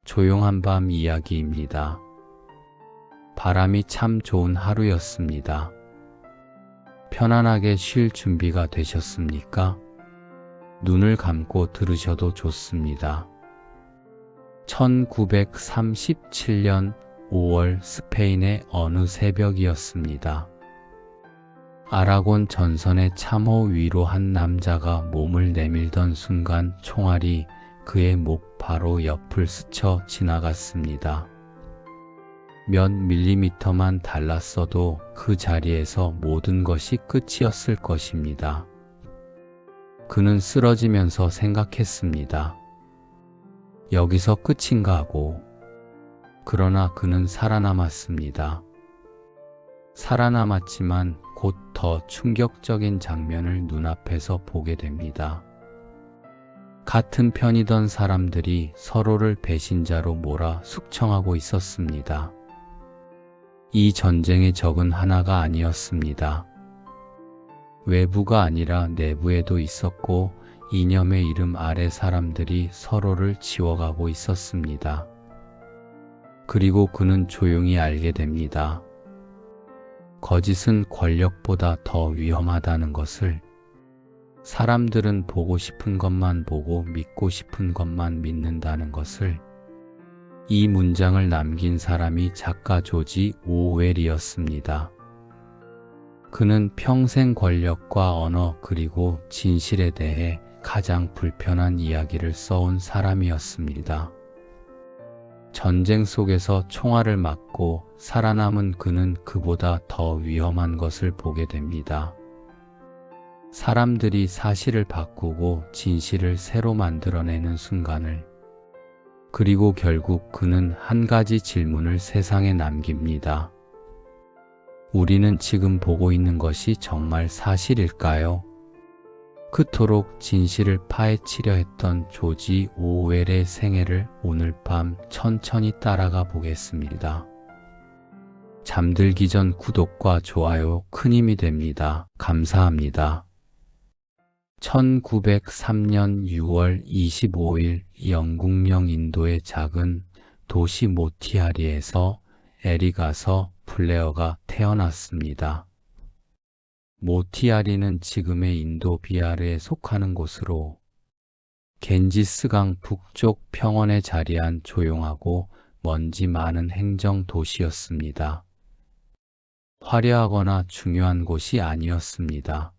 조용한 밤 이야기입니다. 바람이 참 좋은 하루였습니다. 편안하게 쉴 준비가 되셨습니까? 눈을 감고 들으셔도 좋습니다. 1937년 5월 스페인의 어느 새벽이었습니다. 아라곤 전선의 참호 위로 한 남자가 몸을 내밀던 순간 총알이 그의 목 바로 옆을 스쳐 지나갔습니다. 몇 밀리미터만 달랐어도 그 자리에서 모든 것이 끝이었을 것입니다. 그는 쓰러지면서 생각했습니다. 여기서 끝인가 하고. 그러나 그는 살아남았습니다. 살아남았지만 곧 더 충격적인 장면을 눈앞에서 보게 됩니다. 같은 편이던 사람들이 서로를 배신자로 몰아 숙청하고 있었습니다. 이 전쟁의 적은 하나가 아니었습니다. 외부가 아니라 내부에도 있었고 이념의 이름 아래 사람들이 서로를 지워가고 있었습니다. 그리고 그는 조용히 알게 됩니다. 거짓은 권력보다 더 위험하다는 것을. 사람들은 보고 싶은 것만 보고 믿고 싶은 것만 믿는다는 것을. 이 문장을 남긴 사람이 작가 조지 오웰이었습니다. 그는 평생 권력과 언어 그리고 진실에 대해 가장 불편한 이야기를 써온 사람이었습니다. 전쟁 속에서 총알을 맞고 살아남은 그는 그보다 더 위험한 것을 보게 됩니다. 사람들이 사실을 바꾸고 진실을 새로 만들어내는 순간을. 그리고 결국 그는 한 가지 질문을 세상에 남깁니다. 우리는 지금 보고 있는 것이 정말 사실일까요? 그토록 진실을 파헤치려 했던 조지 오웰의 생애를 오늘 밤 천천히 따라가 보겠습니다. 잠들기 전 구독과 좋아요 큰 힘이 됩니다. 감사합니다. 1903년 6월 25일 영국령 인도의 작은 도시 모티하리에서 에리가서 블레어가 태어났습니다. 모티하리는 지금의 인도 비하르에 속하는 곳으로 겐지스강 북쪽 평원에 자리한 조용하고 먼지 많은 행정 도시였습니다. 화려하거나 중요한 곳이 아니었습니다.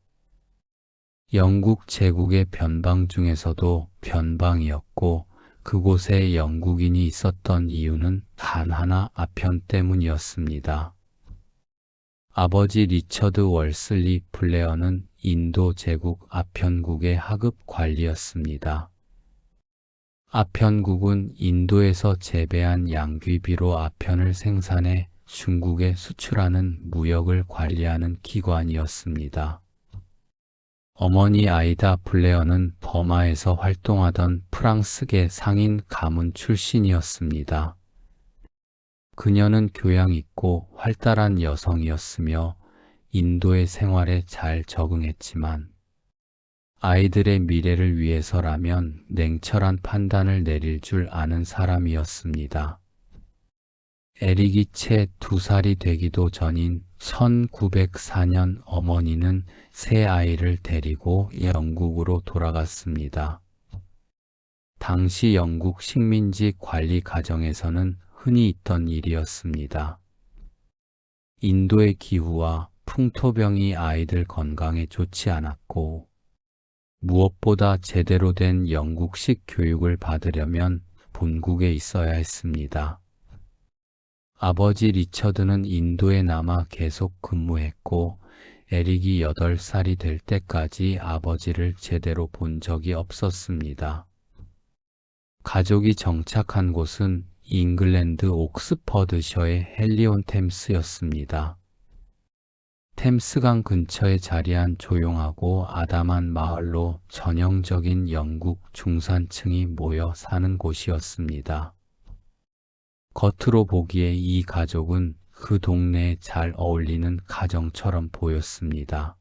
영국 제국의 변방 중에서도 변방이었고 그곳에 영국인이 있었던 이유는 단 하나 아편 때문이었습니다. 아버지 리처드 월슬리 블레어는 인도 제국 아편국의 하급 관리였습니다. 아편국은 인도에서 재배한 양귀비로 아편을 생산해 중국에 수출하는 무역을 관리하는 기관이었습니다. 어머니 아이다 블레어는 버마에서 활동하던 프랑스계 상인 가문 출신이었습니다. 그녀는 교양 있고 활달한 여성이었으며 인도의 생활에 잘 적응했지만 아이들의 미래를 위해서라면 냉철한 판단을 내릴 줄 아는 사람이었습니다. 에릭이 채 2살이 되기도 전인 1904년 어머니는 새 아이를 데리고 영국으로 돌아갔습니다. 당시 영국 식민지 관리 가정에서는 흔히 있던 일이었습니다. 인도의 기후와 풍토병이 아이들 건강에 좋지 않았고 무엇보다 제대로 된 영국식 교육을 받으려면 본국에 있어야 했습니다. 아버지 리처드는 인도에 남아 계속 근무했고 에릭이 8살이 될 때까지 아버지를 제대로 본 적이 없었습니다. 가족이 정착한 곳은 잉글랜드 옥스퍼드셔의 헨리온 템스였습니다. 템스강 근처에 자리한 조용하고 아담한 마을로 전형적인 영국 중산층이 모여 사는 곳이었습니다. 겉으로 보기에 이 가족은 그 동네에 잘 어울리는 가정처럼 보였습니다.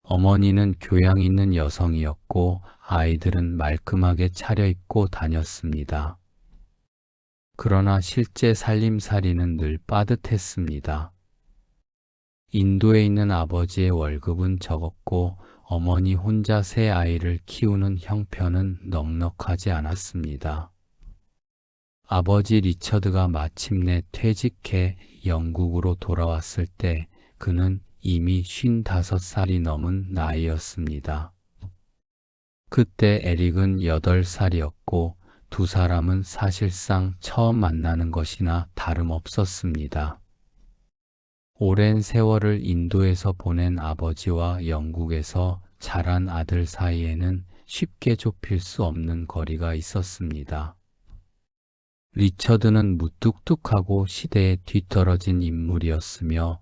어머니는 교양 있는 여성이었고 아이들은 말끔하게 차려입고 다녔습니다. 그러나 실제 살림살이는 늘 빠듯했습니다. 인도에 있는 아버지의 월급은 적었고 어머니 혼자 세 아이를 키우는 형편은 넉넉하지 않았습니다. 아버지 리처드가 마침내 퇴직해 영국으로 돌아왔을 때 그는 이미 55살이 넘은 나이였습니다. 그때 에릭은 8살이었고 두 사람은 사실상 처음 만나는 것이나 다름없었습니다. 오랜 세월을 인도에서 보낸 아버지와 영국에서 자란 아들 사이에는 쉽게 좁힐 수 없는 거리가 있었습니다. 리처드는 무뚝뚝하고 시대에 뒤떨어진 인물이었으며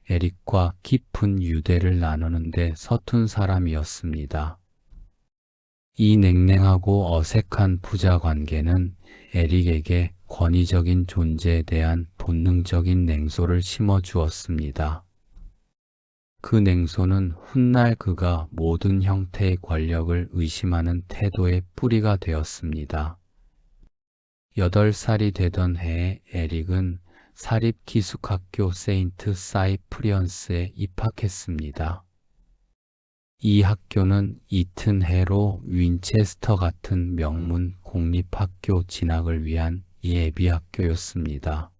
에릭과 깊은 유대를 나누는데 서툰 사람이었습니다. 이 냉랭하고 어색한 부자 관계는 에릭에게 권위적인 존재에 대한 본능적인 냉소를 심어주었습니다. 그 냉소는 훗날 그가 모든 형태의 권력을 의심하는 태도의 뿌리가 되었습니다. 8살이 되던 해에 에릭은 사립기숙학교 세인트 사이프리언스에 입학했습니다. 이 학교는 이튼 해로 윈체스터 같은 명문 공립학교 진학을 위한 예비학교였습니다.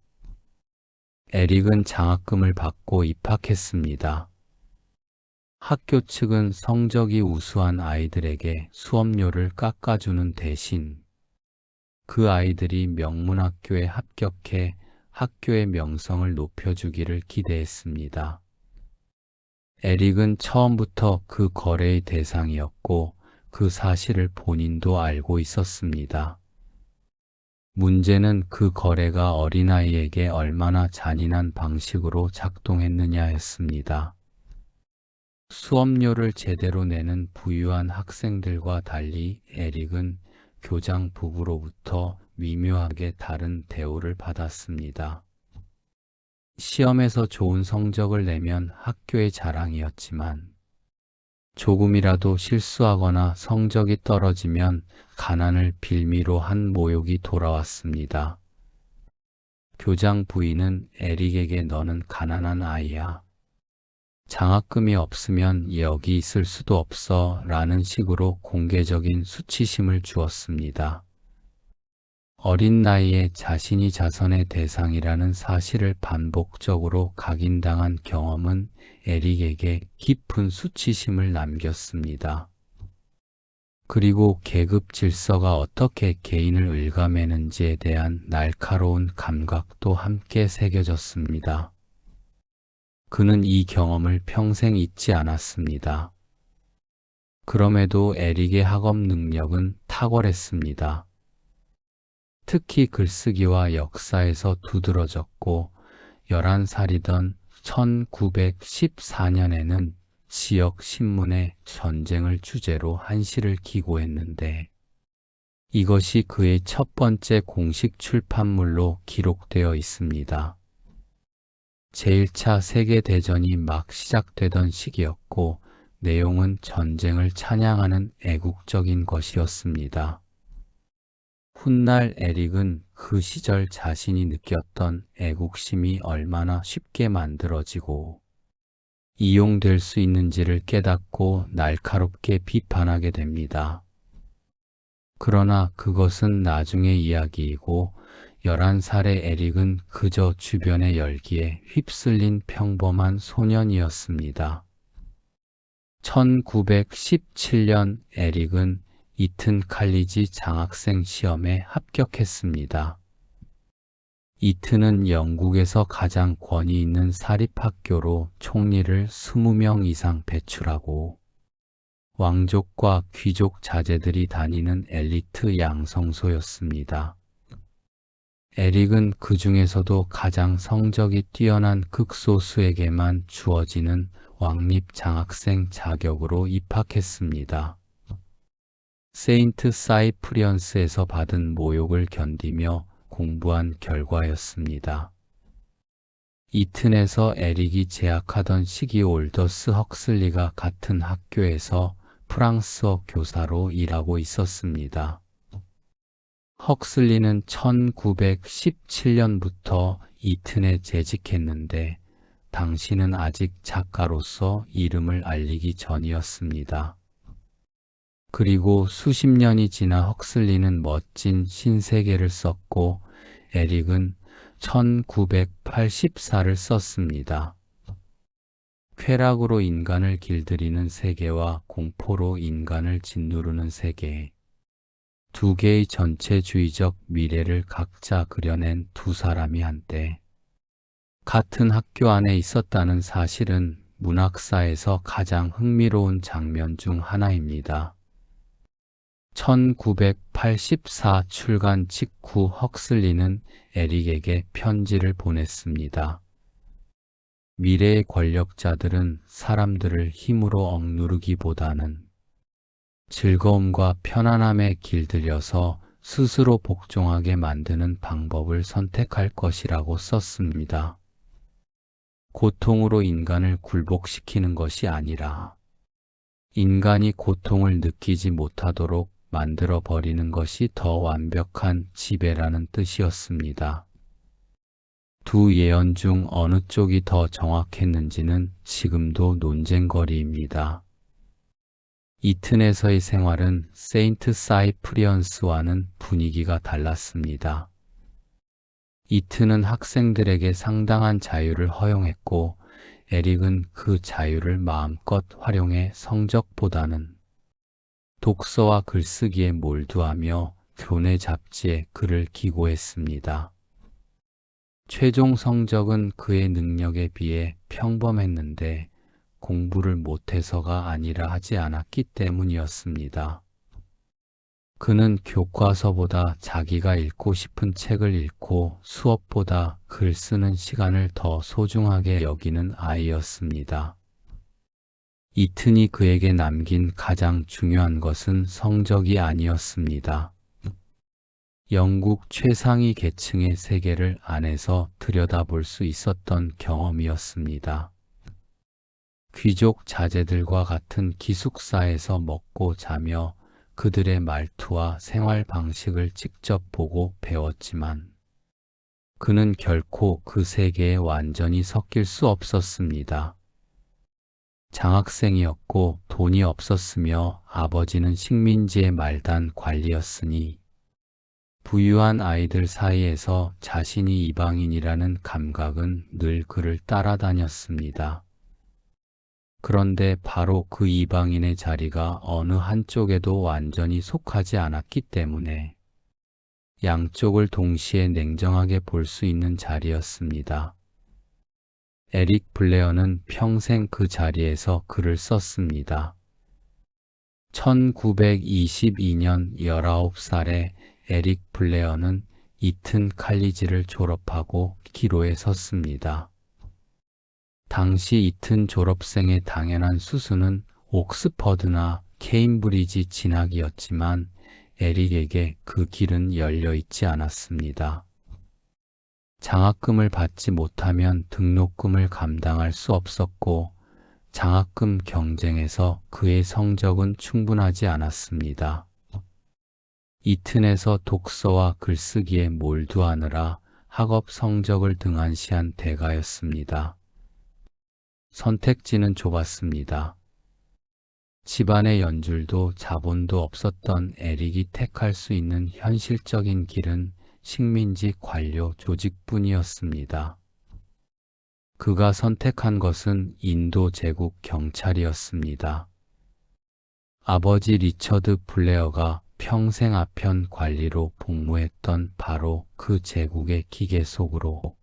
에릭은 장학금을 받고 입학했습니다. 학교 측은 성적이 우수한 아이들에게 수업료를 깎아주는 대신 그 아이들이 명문학교에 합격해 학교의 명성을 높여주기를 기대했습니다. 에릭은 처음부터 그 거래의 대상이었고 그 사실을 본인도 알고 있었습니다. 문제는 그 거래가 어린아이에게 얼마나 잔인한 방식으로 작동했느냐였습니다. 수업료를 제대로 내는 부유한 학생들과 달리 에릭은 교장 부부로부터 미묘하게 다른 대우를 받았습니다. 시험에서 좋은 성적을 내면 학교의 자랑이었지만 조금이라도 실수하거나 성적이 떨어지면 가난을 빌미로 한 모욕이 돌아왔습니다. 교장 부인은 에릭에게 너는 가난한 아이야. 장학금이 없으면 여기 있을 수도 없어 라는 식으로 공개적인 수치심을 주었습니다. 어린 나이에 자신이 자선의 대상이라는 사실을 반복적으로 각인당한 경험은 에릭에게 깊은 수치심을 남겼습니다. 그리고 계급 질서가 어떻게 개인을 옭아매는지에 대한 날카로운 감각도 함께 새겨졌습니다. 그는 이 경험을 평생 잊지 않았습니다. 그럼에도 에릭의 학업 능력은 탁월했습니다. 특히 글쓰기와 역사에서 두드러졌고 11살이던 1914년에는 지역 신문에 전쟁을 주제로 한 시를 기고했는데 이것이 그의 첫 번째 공식 출판물로 기록되어 있습니다. 제1차 세계대전이 막 시작되던 시기였고 내용은 전쟁을 찬양하는 애국적인 것이었습니다. 훗날 에릭은 그 시절 자신이 느꼈던 애국심이 얼마나 쉽게 만들어지고 이용될 수 있는지를 깨닫고 날카롭게 비판하게 됩니다. 그러나 그것은 나중의 이야기이고 11살의 에릭은 그저 주변의 열기에 휩쓸린 평범한 소년이었습니다. 1917년 에릭은 이튼 칼리지 장학생 시험에 합격했습니다. 이튼은 영국에서 가장 권위 있는 사립학교로 총리를 20명 이상 배출하고 왕족과 귀족 자제들이 다니는 엘리트 양성소였습니다. 에릭은 그 중에서도 가장 성적이 뛰어난 극소수에게만 주어지는 왕립 장학생 자격으로 입학했습니다. 세인트 사이프리언스에서 받은 모욕을 견디며 공부한 결과였습니다. 이튼에서 에릭이 재학하던 시기 올더스 헉슬리가 같은 학교에서 프랑스어 교사로 일하고 있었습니다. 헉슬리는 1917년부터 이튼에 재직했는데 당시는 아직 작가로서 이름을 알리기 전이었습니다. 그리고 수십 년이 지나 헉슬리는 멋진 신세계를 썼고 에릭은 1984를 썼습니다. 쾌락으로 인간을 길들이는 세계와 공포로 인간을 짓누르는 세계. 두 개의 전체주의적 미래를 각자 그려낸 두 사람이 한때 같은 학교 안에 있었다는 사실은 문학사에서 가장 흥미로운 장면 중 하나입니다. 1984 출간 직후 헉슬리는 에릭에게 편지를 보냈습니다. 미래의 권력자들은 사람들을 힘으로 억누르기보다는 즐거움과 편안함에 길들여서 스스로 복종하게 만드는 방법을 선택할 것이라고 썼습니다. 고통으로 인간을 굴복시키는 것이 아니라 인간이 고통을 느끼지 못하도록 만들어버리는 것이 더 완벽한 지배라는 뜻이었습니다. 두 예언 중 어느 쪽이 더 정확했는지는 지금도 논쟁거리입니다. 이튼에서의 생활은 세인트 사이프리언스와는 분위기가 달랐습니다. 이튼은 학생들에게 상당한 자유를 허용했고 에릭은 그 자유를 마음껏 활용해 성적보다는 독서와 글쓰기에 몰두하며 교내 잡지에 글을 기고했습니다. 최종 성적은 그의 능력에 비해 평범했는데 공부를 못해서가 아니라 하지 않았기 때문이었습니다. 그는 교과서보다 자기가 읽고 싶은 책을 읽고 수업보다 글 쓰는 시간을 더 소중하게 여기는 아이였습니다. 이튼이 그에게 남긴 가장 중요한 것은 성적이 아니었습니다. 영국 최상위 계층의 세계를 안에서 들여다볼 수 있었던 경험이었습니다. 귀족 자제들과 같은 기숙사에서 먹고 자며 그들의 말투와 생활 방식을 직접 보고 배웠지만 그는 결코 그 세계에 완전히 섞일 수 없었습니다. 장학생이었고 돈이 없었으며 아버지는 식민지의 말단 관리였으니 부유한 아이들 사이에서 자신이 이방인이라는 감각은 늘 그를 따라다녔습니다. 그런데 바로 그 이방인의 자리가 어느 한쪽에도 완전히 속하지 않았기 때문에 양쪽을 동시에 냉정하게 볼 수 있는 자리였습니다. 에릭 블레어는 평생 그 자리에서 글을 썼습니다. 1922년 19살에 에릭 블레어는 이튼 칼리지를 졸업하고 기로에 섰습니다. 당시 이튼 졸업생의 당연한 수순은 옥스퍼드나 케임브리지 진학이었지만 에릭에게 그 길은 열려 있지 않았습니다. 장학금을 받지 못하면 등록금을 감당할 수 없었고 장학금 경쟁에서 그의 성적은 충분하지 않았습니다. 이튼에서 독서와 글쓰기에 몰두하느라 학업 성적을 등한시한 대가였습니다. 선택지는 좁았습니다. 집안의 연줄도 자본도 없었던 에릭이 택할 수 있는 현실적인 길은 식민지 관료 조직뿐이었습니다. 그가 선택한 것은 인도 제국 경찰이었습니다. 아버지 리처드 블레어가 평생 아편 관리로 복무했던 바로 그 제국의 기계 속으로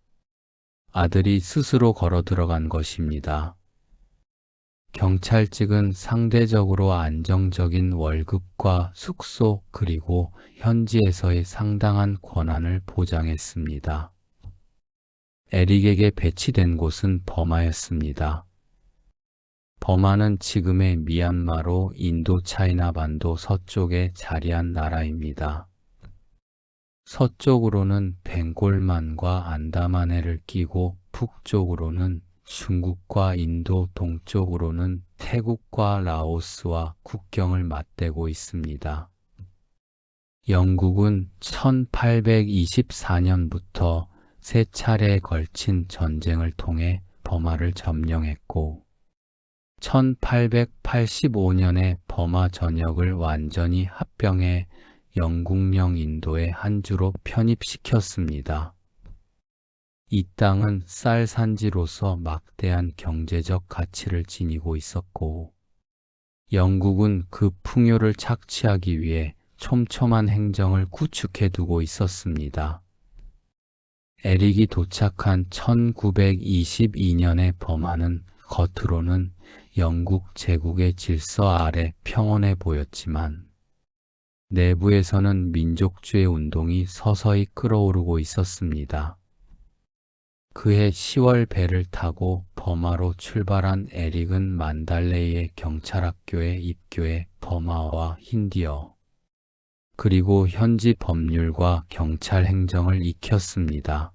아들이 스스로 걸어 들어간 것입니다. 경찰직은 상대적으로 안정적인 월급과 숙소 그리고 현지에서의 상당한 권한을 보장했습니다. 에릭에게 배치된 곳은 버마였습니다. 버마는 지금의 미얀마로 인도차이나 반도 서쪽에 자리한 나라입니다. 서쪽으로는 벵골만과 안다만해를 끼고 북쪽으로는 중국과 인도, 동쪽으로는 태국과 라오스와 국경을 맞대고 있습니다. 영국은 1824년부터 세 차례에 걸친 전쟁을 통해 버마를 점령했고 1885년에 버마 전역을 완전히 합병해 영국령 인도의 한 주로 편입시켰습니다. 이 땅은 쌀 산지로서 막대한 경제적 가치를 지니고 있었고 영국은 그 풍요를 착취하기 위해 촘촘한 행정을 구축해 두고 있었습니다. 에릭이 도착한 1922년에 버마는 겉으로는 영국 제국의 질서 아래 평온해 보였지만 내부에서는 민족주의 운동이 서서히 끓어오르고 있었습니다. 그해 10월 배를 타고 버마로 출발한 에릭은 만달레이의 경찰학교에 입교해 버마와 힌디어 그리고 현지 법률과 경찰 행정을 익혔습니다.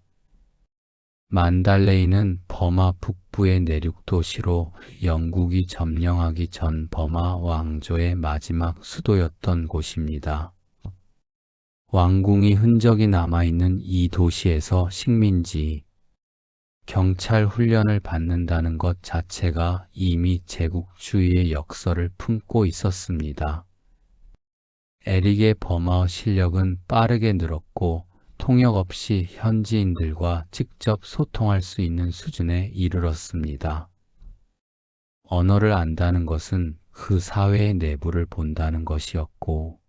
만달레이는 버마 북부의 내륙 도시로 영국이 점령하기 전 버마 왕조의 마지막 수도였던 곳입니다. 왕궁이 흔적이 남아있는 이 도시에서 식민지, 경찰 훈련을 받는다는 것 자체가 이미 제국주의의 역설을 품고 있었습니다. 에릭의 버마어 실력은 빠르게 늘었고 통역 없이 현지인들과 직접 소통할 수 있는 수준에 이르렀습니다. 언어를 안다는 것은 그 사회의 내부를 본다는 것이었고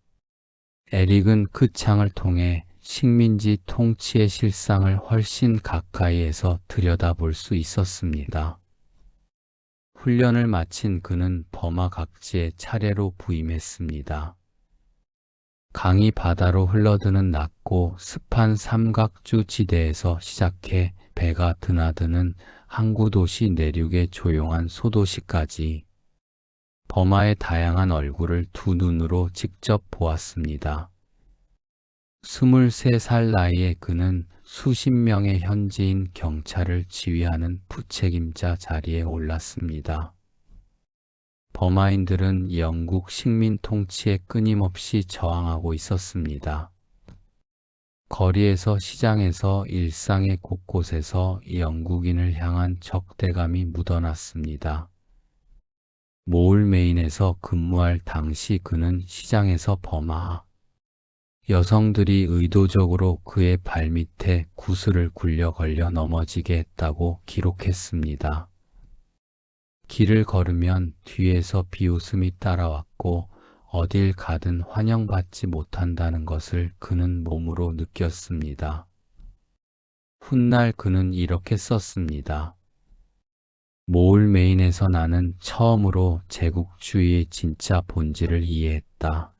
에릭은 그 창을 통해 식민지 통치의 실상을 훨씬 가까이에서 들여다볼 수 있었습니다. 훈련을 마친 그는 버마 각지에 차례로 부임했습니다. 강이 바다로 흘러드는 낮고 습한 삼각주 지대에서 시작해 배가 드나드는 항구 도시 내륙의 조용한 소도시까지 버마의 다양한 얼굴을 두 눈으로 직접 보았습니다. 23살 나이에 그는 수십 명의 현지인 경찰을 지휘하는 부책임자 자리에 올랐습니다. 버마인들은 영국 식민 통치에 끊임없이 저항하고 있었습니다. 거리에서 시장에서 일상의 곳곳에서 영국인을 향한 적대감이 묻어났습니다. 모울메인에서 근무할 당시 그는 시장에서 버마 여성들이 의도적으로 그의 발밑에 구슬을 굴려 걸려 넘어지게 했다고 기록했습니다. 길을 걸으면 뒤에서 비웃음이 따라왔고 어딜 가든 환영받지 못한다는 것을 그는 몸으로 느꼈습니다. 훗날 그는 이렇게 썼습니다. 모울메인에서 나는 처음으로 제국주의의 진짜 본질을 이해했다.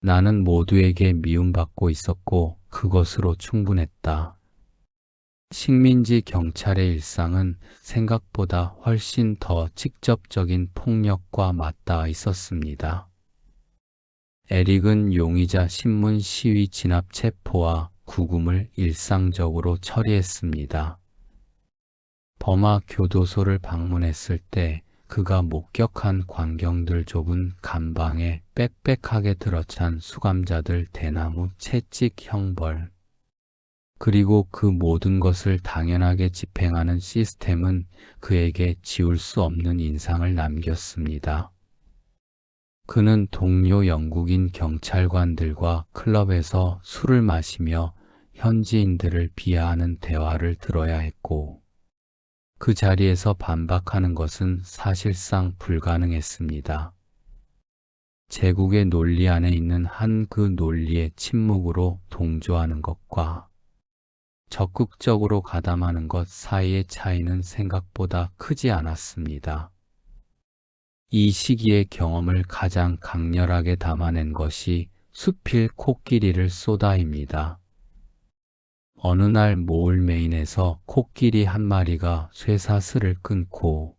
나는 모두에게 미움받고 있었고 그것으로 충분했다. 식민지 경찰의 일상은 생각보다 훨씬 더 직접적인 폭력과 맞닿아 있었습니다. 에릭은 용의자 신문 시위 진압 체포와 구금을 일상적으로 처리했습니다. 버마 교도소를 방문했을 때 그가 목격한 광경들 좁은 감방에 빽빽하게 들어찬 수감자들 대나무 채찍 형벌 그리고 그 모든 것을 당연하게 집행하는 시스템은 그에게 지울 수 없는 인상을 남겼습니다. 그는 동료 영국인 경찰관들과 클럽에서 술을 마시며 현지인들을 비하하는 대화를 들어야 했고 그 자리에서 반박하는 것은 사실상 불가능했습니다. 제국의 논리 안에 있는 한 그 논리의 침묵으로 동조하는 것과 적극적으로 가담하는 것 사이의 차이는 생각보다 크지 않았습니다. 이 시기의 경험을 가장 강렬하게 담아낸 것이 수필 코끼리를 쏘다입니다. 어느 날 모울메인에서 코끼리 한 마리가 쇠사슬을 끊고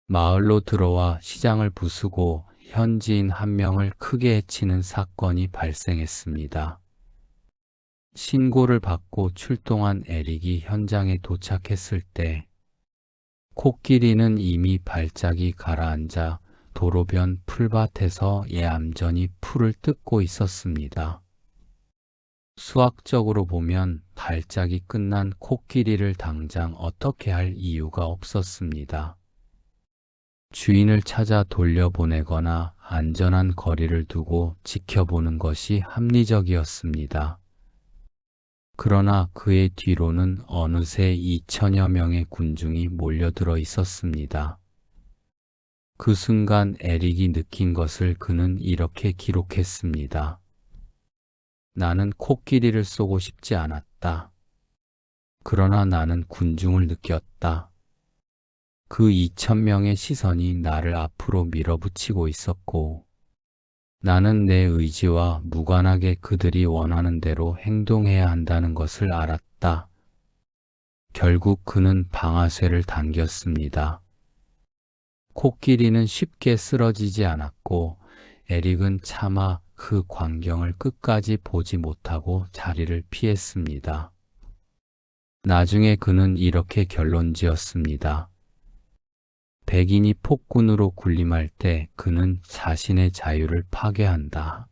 마을로 들어와 시장을 부수고 현지인 한 명을 크게 해치는 사건이 발생했습니다. 신고를 받고 출동한 에릭이 현장에 도착했을 때 코끼리는 이미 발작이 가라앉아 도로변 풀밭에서 얌전히 풀을 뜯고 있었습니다. 수학적으로 보면 발작이 끝난 코끼리를 당장 어떻게 할 이유가 없었습니다. 주인을 찾아 돌려보내거나 안전한 거리를 두고 지켜보는 것이 합리적이었습니다. 그러나 그의 뒤로는 어느새 2천여 명의 군중이 몰려들어 있었습니다. 그 순간 에릭이 느낀 것을 그는 이렇게 기록했습니다. 나는 코끼리를 쏘고 싶지 않았다. 그러나 나는 군중을 느꼈다. 그 2,000명의 시선이 나를 앞으로 밀어붙이고 있었고, 나는 내 의지와 무관하게 그들이 원하는 대로 행동해야 한다는 것을 알았다. 결국 그는 방아쇠를 당겼습니다. 코끼리는 쉽게 쓰러지지 않았고, 에릭은 차마 그 광경을 끝까지 보지 못하고 자리를 피했습니다. 나중에 그는 이렇게 결론지었습니다. 백인이 폭군으로 군림할 때 그는 자신의 자유를 파괴한다.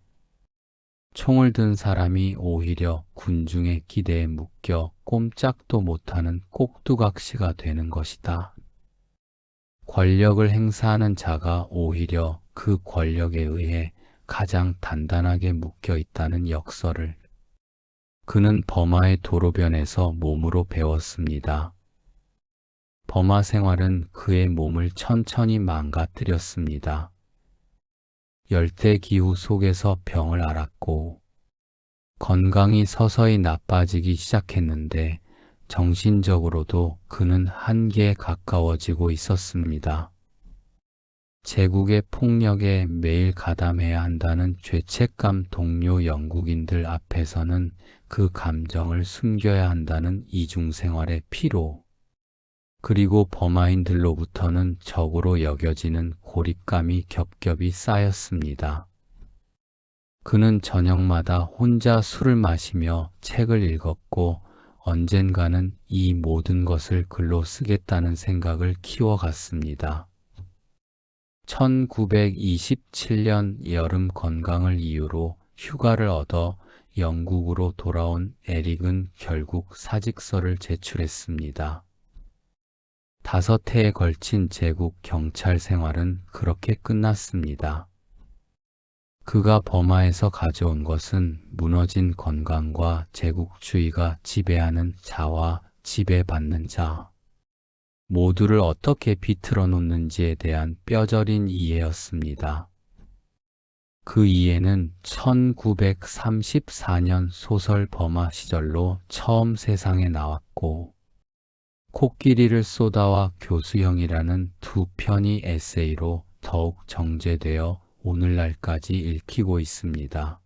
총을 든 사람이 오히려 군중의 기대에 묶여 꼼짝도 못하는 꼭두각시가 되는 것이다. 권력을 행사하는 자가 오히려 그 권력에 의해 가장 단단하게 묶여 있다는 역설을 그는 버마의 도로변에서 몸으로 배웠습니다. 버마 생활은 그의 몸을 천천히 망가뜨렸습니다. 열대 기후 속에서 병을 앓았고 건강이 서서히 나빠지기 시작했는데 정신적으로도 그는 한계에 가까워지고 있었습니다. 제국의 폭력에 매일 가담해야 한다는 죄책감 동료 영국인들 앞에서는 그 감정을 숨겨야 한다는 이중생활의 피로, 그리고 버마인들로부터는 적으로 여겨지는 고립감이 겹겹이 쌓였습니다. 그는 저녁마다 혼자 술을 마시며 책을 읽었고 언젠가는 이 모든 것을 글로 쓰겠다는 생각을 키워갔습니다. 1927년 여름 건강을 이유로 휴가를 얻어 영국으로 돌아온 에릭은 결국 사직서를 제출했습니다. 5해에 걸친 제국 경찰 생활은 그렇게 끝났습니다. 그가 버마에서 가져온 것은 무너진 건강과 제국주의가 지배하는 자와 지배받는 자, 모두를 어떻게 비틀어 놓는지에 대한 뼈저린 이해였습니다. 그 이해는 1934년 소설 버마 시절로 처음 세상에 나왔고, 코끼리를 쏘다와 교수형이라는 두 편의 에세이로 더욱 정제되어 오늘날까지 읽히고 있습니다.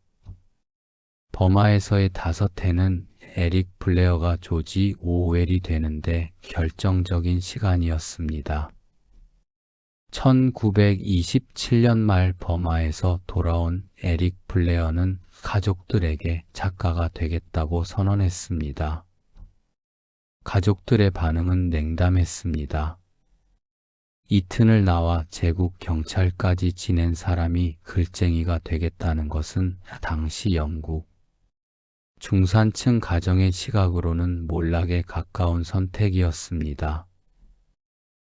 버마에서의 5해는 에릭 블레어가 조지 오웰이 되는데 결정적인 시간이었습니다. 1927년 말 버마에서 돌아온 에릭 블레어는 가족들에게 작가가 되겠다고 선언했습니다. 가족들의 반응은 냉담했습니다. 이튿날 나와 제국 경찰까지 지낸 사람이 글쟁이가 되겠다는 것은 당시 영국 중산층 가정의 시각으로는 몰락에 가까운 선택이었습니다.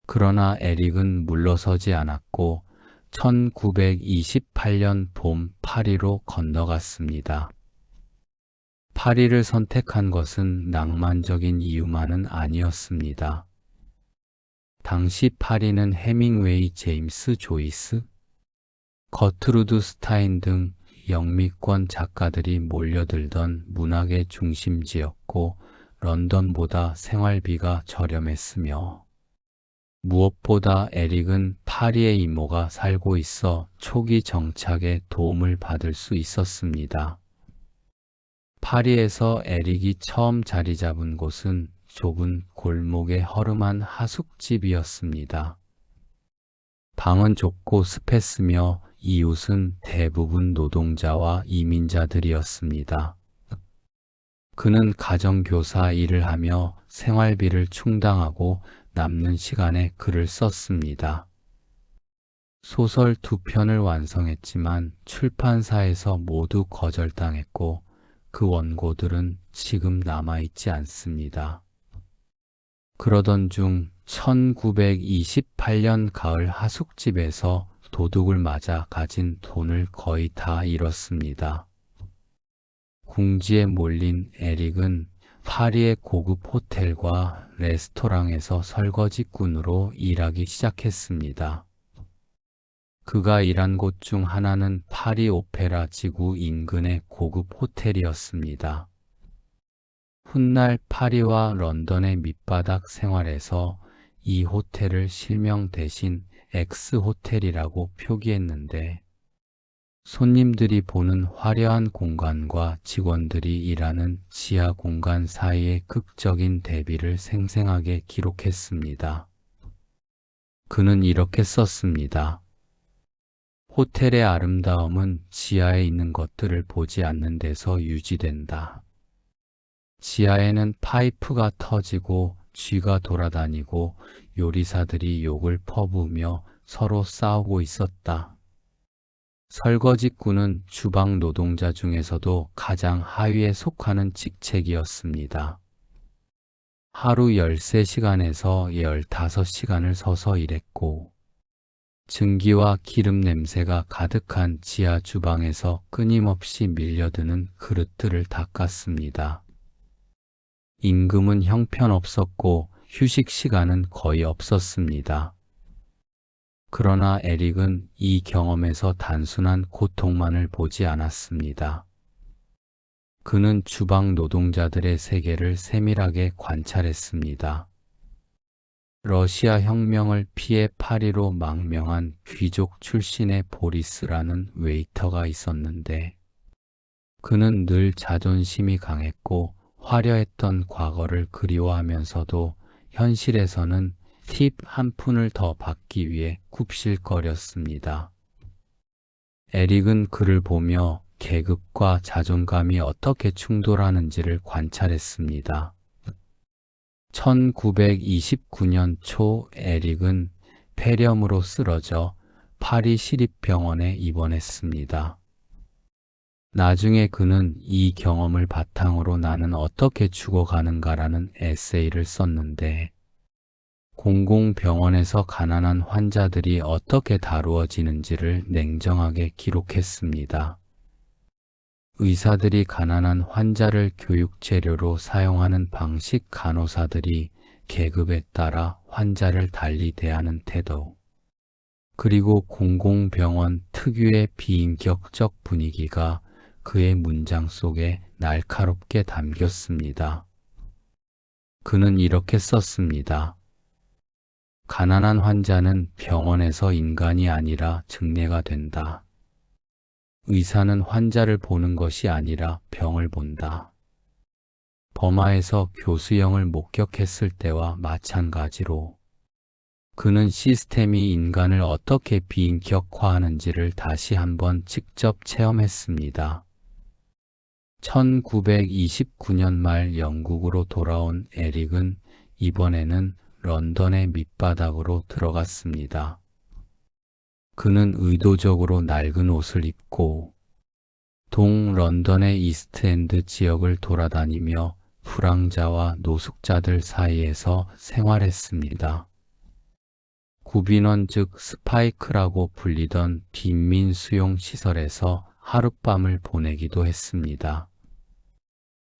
그러나 에릭은 물러서지 않았고 1928년 봄 파리로 건너갔습니다. 파리를 선택한 것은 낭만적인 이유만은 아니었습니다. 당시 파리는 해밍웨이, 제임스 조이스, 거트루드 스타인 등 영미권 작가들이 몰려들던 문학의 중심지였고 런던보다 생활비가 저렴했으며 무엇보다 에릭은 파리의 이모가 살고 있어 초기 정착에 도움을 받을 수 있었습니다. 파리에서 에릭이 처음 자리 잡은 곳은 좁은 골목의 허름한 하숙집이었습니다. 방은 좁고 습했으며 이웃은 대부분 노동자와 이민자들이었습니다. 그는 가정교사 일을 하며 생활비를 충당하고 남는 시간에 글을 썼습니다. 소설 2편을 완성했지만 출판사에서 모두 거절당했고 그 원고들은 지금 남아있지 않습니다. 그러던 중 1928년 가을 하숙집에서 도둑을 맞아 가진 돈을 거의 다 잃었습니다. 궁지에 몰린 에릭은 파리의 고급 호텔과 레스토랑에서 설거지꾼으로 일하기 시작했습니다. 그가 일한 곳 중 하나는 파리 오페라 지구 인근의 고급 호텔이었습니다. 훗날 파리와 런던의 밑바닥 생활에서 이 호텔을 실명 대신 X호텔이라고 표기했는데 손님들이 보는 화려한 공간과 직원들이 일하는 지하 공간 사이의 극적인 대비를 생생하게 기록했습니다. 그는 이렇게 썼습니다. 호텔의 아름다움은 지하에 있는 것들을 보지 않는 데서 유지된다. 지하에는 파이프가 터지고 쥐가 돌아다니고 요리사들이 욕을 퍼부으며 서로 싸우고 있었다. 설거지꾼은 주방 노동자 중에서도 가장 하위에 속하는 직책이었습니다. 하루 13시간에서 15시간을 서서 일했고 증기와 기름 냄새가 가득한 지하 주방에서 끊임없이 밀려드는 그릇들을 닦았습니다. 임금은 형편없었고 휴식 시간은 거의 없었습니다. 그러나 에릭은 이 경험에서 단순한 고통만을 보지 않았습니다. 그는 주방 노동자들의 세계를 세밀하게 관찰했습니다. 러시아 혁명을 피해 파리로 망명한 귀족 출신의 보리스라는 웨이터가 있었는데 그는 늘 자존심이 강했고 화려했던 과거를 그리워하면서도 현실에서는 팁 한 푼을 더 받기 위해 굽실거렸습니다. 에릭은 그를 보며 계급과 자존감이 어떻게 충돌하는지를 관찰했습니다. 1929년 초 에릭은 폐렴으로 쓰러져 파리 시립병원에 입원했습니다. 나중에 그는 이 경험을 바탕으로 나는 어떻게 죽어가는가라는 에세이를 썼는데 공공병원에서 가난한 환자들이 어떻게 다루어지는지를 냉정하게 기록했습니다. 의사들이 가난한 환자를 교육재료로 사용하는 방식, 간호사들이 계급에 따라 환자를 달리 대하는 태도, 그리고 공공병원 특유의 비인격적 분위기가 그의 문장 속에 날카롭게 담겼습니다. 그는 이렇게 썼습니다. 가난한 환자는 병원에서 인간이 아니라 증례가 된다. 의사는 환자를 보는 것이 아니라 병을 본다. 버마에서 교수형을 목격했을 때와 마찬가지로 그는 시스템이 인간을 어떻게 비인격화하는지를 다시 한번 직접 체험했습니다. 1929년 말 영국으로 돌아온 에릭은 이번에는 런던의 밑바닥으로 들어갔습니다. 그는 의도적으로 낡은 옷을 입고 동런던의 이스트엔드 지역을 돌아다니며 불황자와 노숙자들 사이에서 생활했습니다. 구빈원 즉 스파이크라고 불리던 빈민 수용 시설에서 하룻밤을 보내기도 했습니다.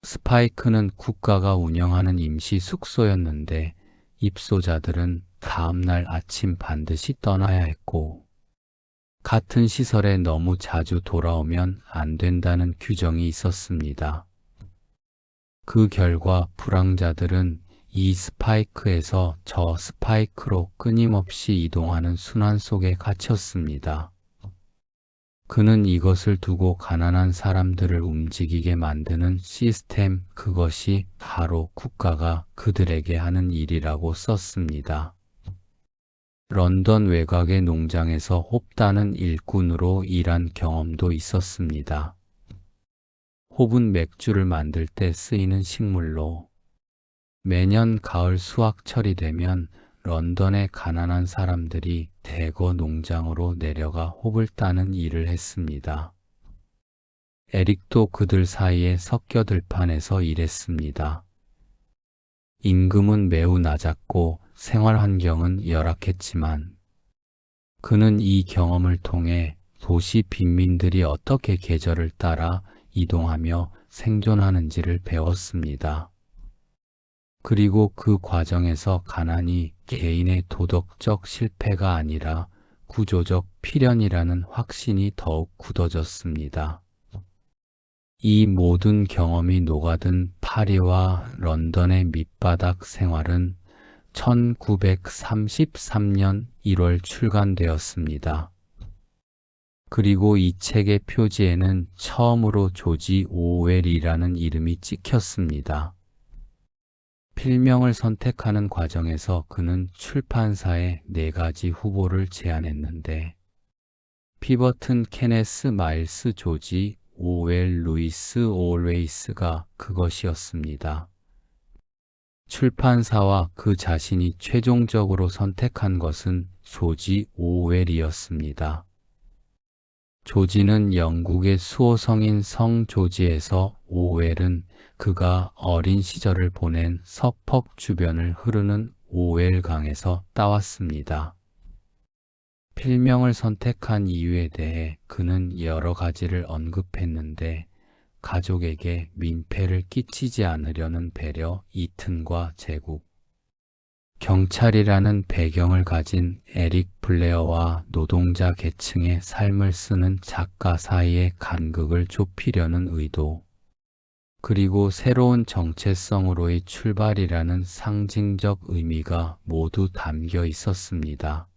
스파이크는 국가가 운영하는 임시 숙소였는데 입소자들은 다음날 아침 반드시 떠나야 했고 같은 시설에 너무 자주 돌아오면 안 된다는 규정이 있었습니다. 그 결과 불황자들은 이 스파이크에서 저 스파이크로 끊임없이 이동하는 순환 속에 갇혔습니다. 그는 이것을 두고 가난한 사람들을 움직이게 만드는 시스템, 그것이 바로 국가가 그들에게 하는 일이라고 썼습니다. 런던 외곽의 농장에서 홉다는 일꾼으로 일한 경험도 있었습니다. 홉은 맥주를 만들 때 쓰이는 식물로 매년 가을 수확철이 되면 런던의 가난한 사람들이 대거 농장으로 내려가 홉을 따는 일을 했습니다. 에릭도 그들 사이에 섞여 들판에서 일했습니다. 임금은 매우 낮았고 생활 환경은 열악했지만 그는 이 경험을 통해 도시 빈민들이 어떻게 계절을 따라 이동하며 생존하는지를 배웠습니다. 그리고 그 과정에서 가난이 개인의 도덕적 실패가 아니라 구조적 필연이라는 확신이 더욱 굳어졌습니다. 이 모든 경험이 녹아든 파리와 런던의 밑바닥 생활은 1933년 1월 출간되었습니다. 그리고 이 책의 표지에는 처음으로 조지 오웰이라는 이름이 찍혔습니다. 필명을 선택하는 과정에서 그는 출판사에 4가지 후보를 제안했는데 피버튼, 케네스, 마일스, 조지 오웰, 루이스 올웨이스가 그것이었습니다. 출판사와 그 자신이 최종적으로 선택한 것은 조지 오웰이었습니다. 조지는 영국의 수호성인 성 조지에서, 오웰은 그가 어린 시절을 보낸 서퍽 주변을 흐르는 오웰강에서 따왔습니다. 필명을 선택한 이유에 대해 그는 여러 가지를 언급했는데 가족에게 민폐를 끼치지 않으려는 배려, 이튼과 제국, 경찰이라는 배경을 가진 에릭 블레어와 노동자 계층의 삶을 쓰는 작가 사이의 간극을 좁히려는 의도, 그리고 새로운 정체성으로의 출발이라는 상징적 의미가 모두 담겨 있었습니다.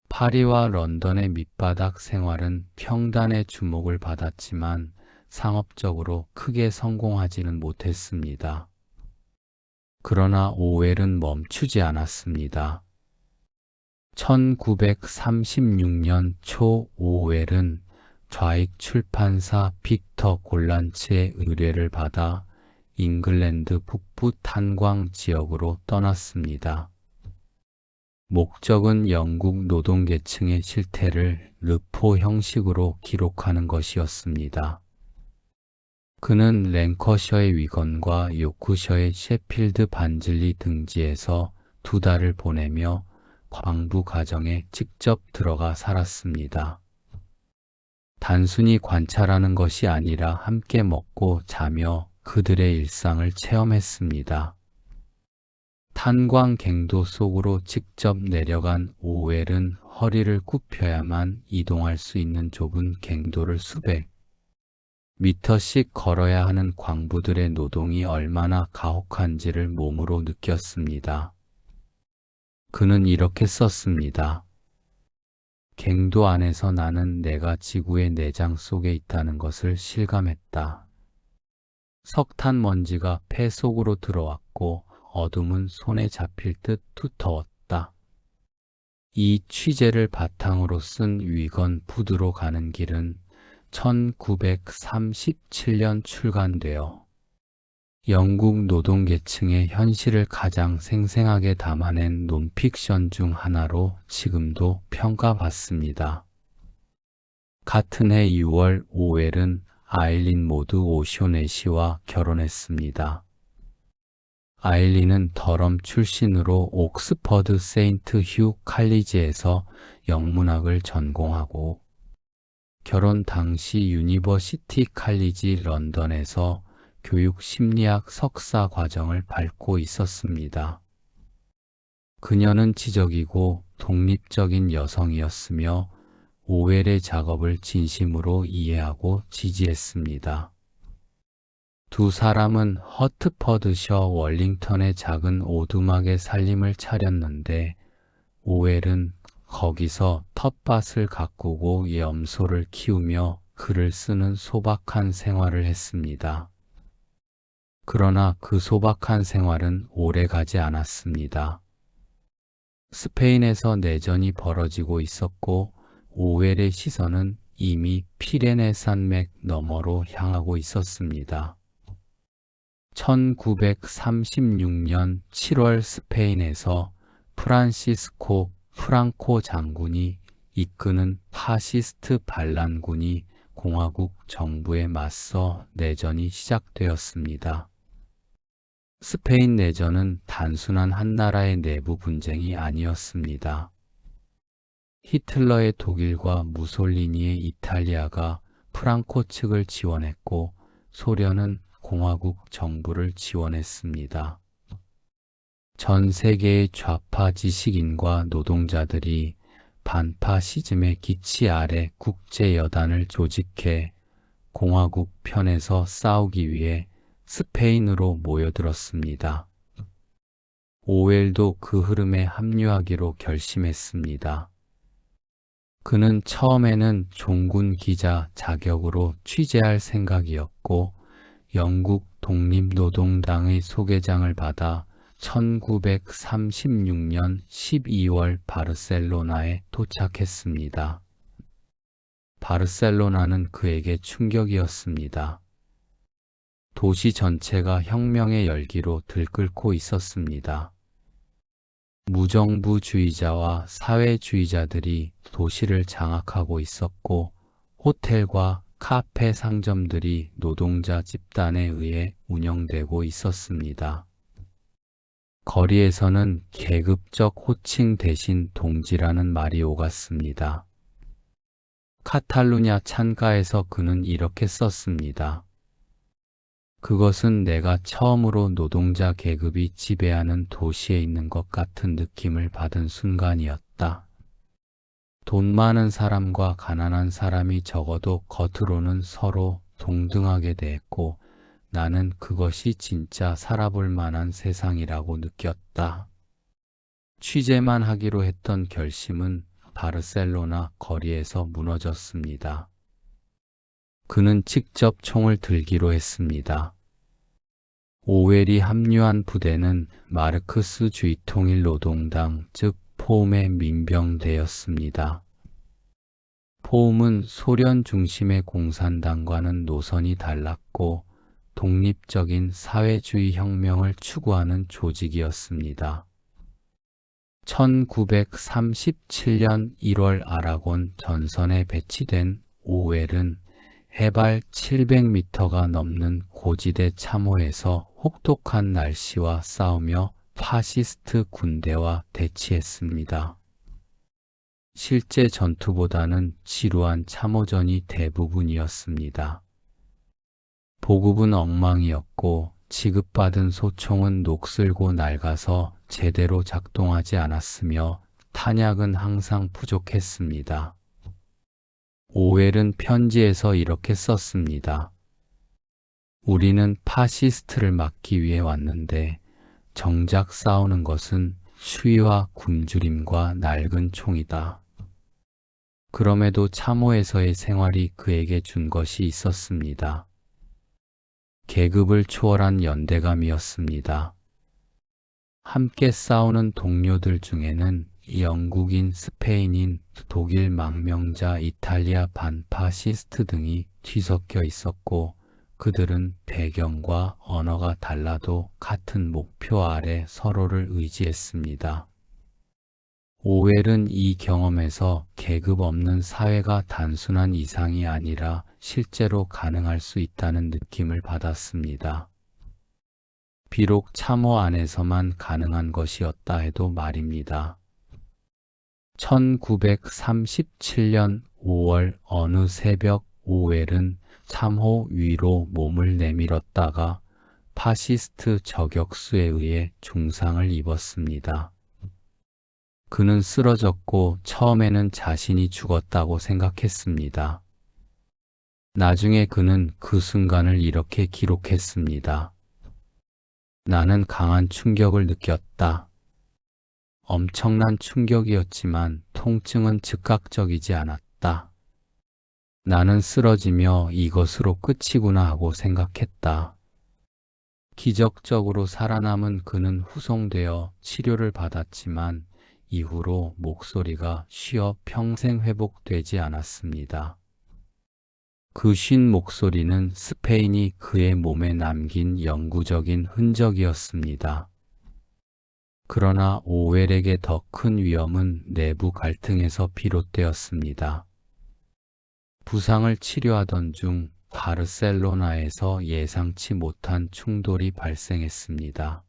파리와 런던의 밑바닥 생활은 평단의 주목을 받았지만 상업적으로 크게 성공하지는 못했습니다. 그러나 오웰은 멈추지 않았습니다. 1936년 초 오웰은 좌익 출판사 빅터 골란츠의 의뢰를 받아 잉글랜드 북부 탄광 지역으로 떠났습니다. 목적은 영국 노동계층의 실태를 르포 형식으로 기록하는 것이었습니다. 그는 랭커셔의 위건과 요크셔의 셰필드 반즐리 등지에서 2달을 보내며 광부 가정에 직접 들어가 살았습니다. 단순히 관찰하는 것이 아니라 함께 먹고 자며 그들의 일상을 체험했습니다. 탄광갱도 속으로 직접 내려간 오웰은 허리를 굽혀야만 이동할 수 있는 좁은 갱도를 수백 미터씩 걸어야 하는 광부들의 노동이 얼마나 가혹한지를 몸으로 느꼈습니다. 그는 이렇게 썼습니다. 갱도 안에서 나는 내가 지구의 내장 속에 있다는 것을 실감했다. 석탄 먼지가 폐 속으로 들어왔고 어둠은 손에 잡힐 듯 두터웠다. 이 취재를 바탕으로 쓴 위건 푸드로 가는 길은 1937년 출간되어 영국 노동계층의 현실을 가장 생생하게 담아낸 논픽션 중 하나로 지금도 평가받습니다. 같은 해 6월 오웰은 아일린 모드 오쇼네시와 결혼했습니다. 아일린은 더럼 출신으로 옥스퍼드 세인트 휴 칼리지에서 영문학을 전공하고 결혼 당시 유니버시티 칼리지 런던에서 교육 심리학 석사 과정을 밟고 있었습니다. 그녀는 지적이고 독립적인 여성이었으며 오웰의 작업을 진심으로 이해하고 지지했습니다. 두 사람은 허트퍼드셔 월링턴의 작은 오두막에 살림을 차렸는데 오웰은 거기서 텃밭을 가꾸고 염소를 키우며 글을 쓰는 소박한 생활을 했습니다. 그러나 그 소박한 생활은 오래 가지 않았습니다. 스페인에서 내전이 벌어지고 있었고 오웰의 시선은 이미 피레네 산맥 너머로 향하고 있었습니다. 1936년 7월 스페인에서 프란시스코 프랑코 장군이 이끄는 파시스트 반란군이 공화국 정부에 맞서 내전이 시작되었습니다. 스페인 내전은 단순한 한 나라의 내부 분쟁이 아니었습니다. 히틀러의 독일과 무솔리니의 이탈리아가 프랑코 측을 지원했고 소련은 공화국 정부를 지원했습니다. 전 세계의 좌파 지식인과 노동자들이 반파시즘의 기치 아래 국제여단을 조직해 공화국 편에서 싸우기 위해 스페인으로 모여들었습니다. 오웰도 그 흐름에 합류하기로 결심했습니다. 그는 처음에는 종군 기자 자격으로 취재할 생각이었고 영국 독립노동당의 소개장을 받아 1936년 12월 바르셀로나에 도착했습니다. 바르셀로나는 그에게 충격이었습니다. 도시 전체가 혁명의 열기로 들끓고 있었습니다. 무정부주의자와 사회주의자들이 도시를 장악하고 있었고 호텔과 카페 상점들이 노동자 집단에 의해 운영되고 있었습니다. 거리에서는 계급적 호칭 대신 동지라는 말이 오갔습니다. 카탈루냐 찬가에서 그는 이렇게 썼습니다. 그것은 내가 처음으로 노동자 계급이 지배하는 도시에 있는 것 같은 느낌을 받은 순간이었다. 돈 많은 사람과 가난한 사람이 적어도 겉으로는 서로 동등하게 대했고 나는 그것이 진짜 살아볼 만한 세상이라고 느꼈다. 취재만 하기로 했던 결심은 바르셀로나 거리에서 무너졌습니다. 그는 직접 총을 들기로 했습니다. 오웰이 합류한 부대는 마르크스주의 통일노동당 즉 포움의 민병대였습니다. 포움은 소련 중심의 공산당과는 노선이 달랐고 독립적인 사회주의 혁명을 추구하는 조직이었습니다. 1937년 1월 아라곤 전선에 배치된 오웰은 해발 700m가 넘는 고지대 참호에서 혹독한 날씨와 싸우며 파시스트 군대와 대치했습니다. 실제 전투보다는 지루한 참호전이 대부분이었습니다. 보급은 엉망이었고 지급받은 소총은 녹슬고 낡아서 제대로 작동하지 않았으며 탄약은 항상 부족했습니다. 오웰은 편지에서 이렇게 썼습니다. 우리는 파시스트를 막기 위해 왔는데 정작 싸우는 것은 추위와 굶주림과 낡은 총이다. 그럼에도 참호에서의 생활이 그에게 준 것이 있었습니다. 계급을 초월한 연대감이었습니다. 함께 싸우는 동료들 중에는 영국인, 스페인인, 독일 망명자, 이탈리아 반파시스트 등이 뒤섞여 있었고 그들은 배경과 언어가 달라도 같은 목표 아래 서로를 의지했습니다. 오웰은 이 경험에서 계급 없는 사회가 단순한 이상이 아니라 실제로 가능할 수 있다는 느낌을 받았습니다. 비록 참호 안에서만 가능한 것이었다 해도 말입니다. 1937년 5월 어느 새벽 오웰은 참호 위로 몸을 내밀었다가 파시스트 저격수에 의해 중상을 입었습니다. 그는 쓰러졌고 처음에는 자신이 죽었다고 생각했습니다. 나중에 그는 그 순간을 이렇게 기록했습니다. 나는 강한 충격을 느꼈다. 엄청난 충격이었지만 통증은 즉각적이지 않았다. 나는 쓰러지며 이것으로 끝이구나 하고 생각했다. 기적적으로 살아남은 그는 후송되어 치료를 받았지만 이후로 목소리가 쉬어 평생 회복되지 않았습니다. 그 쉰 목소리는 스페인이 그의 몸에 남긴 영구적인 흔적이었습니다. 그러나 오웰에게 더 큰 위험은 내부 갈등에서 비롯되었습니다. 부상을 치료하던 중 바르셀로나에서 예상치 못한 충돌이 발생했습니다.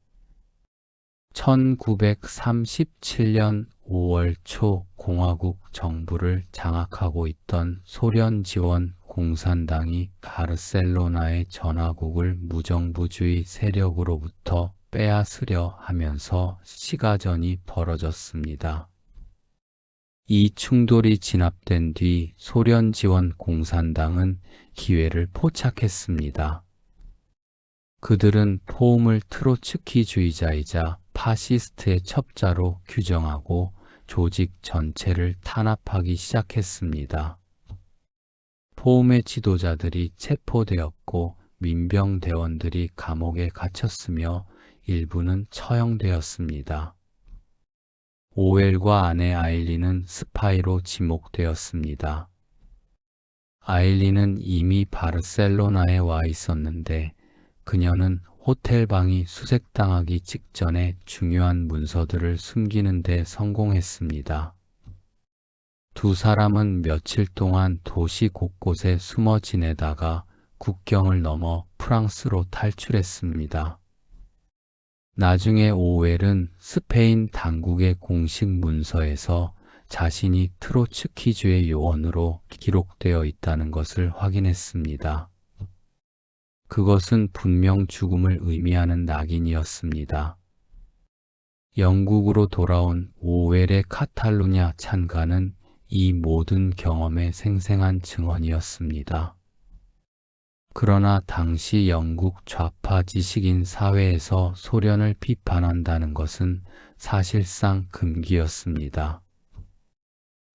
1937년 5월 초 공화국 정부를 장악하고 있던 소련 지원 공산당이 바르셀로나의 전화국을 무정부주의 세력으로부터 빼앗으려 하면서 시가전이 벌어졌습니다. 이 충돌이 진압된 뒤 소련 지원 공산당은 기회를 포착했습니다. 그들은 포움을 트로츠키주의자이자 파시스트의 첩자로 규정하고 조직 전체를 탄압하기 시작했습니다. 포움의 지도자들이 체포되었고 민병대원들이 감옥에 갇혔으며 일부는 처형되었습니다. 오웰과 아내 아일리는 스파이로 지목되었습니다. 아일리는 이미 바르셀로나에 와 있었는데 그녀는 호텔방이 수색당하기 직전에 중요한 문서들을 숨기는 데 성공했습니다. 두 사람은 며칠 동안 도시 곳곳에 숨어 지내다가 국경을 넘어 프랑스로 탈출했습니다. 나중에 오웰은 스페인 당국의 공식 문서에서 자신이 트로츠키주의 요원으로 기록되어 있다는 것을 확인했습니다. 그것은 분명 죽음을 의미하는 낙인이었습니다. 영국으로 돌아온 오웰의 카탈루냐 찬가는 이 모든 경험의 생생한 증언이었습니다. 그러나 당시 영국 좌파 지식인 사회에서 소련을 비판한다는 것은 사실상 금기였습니다.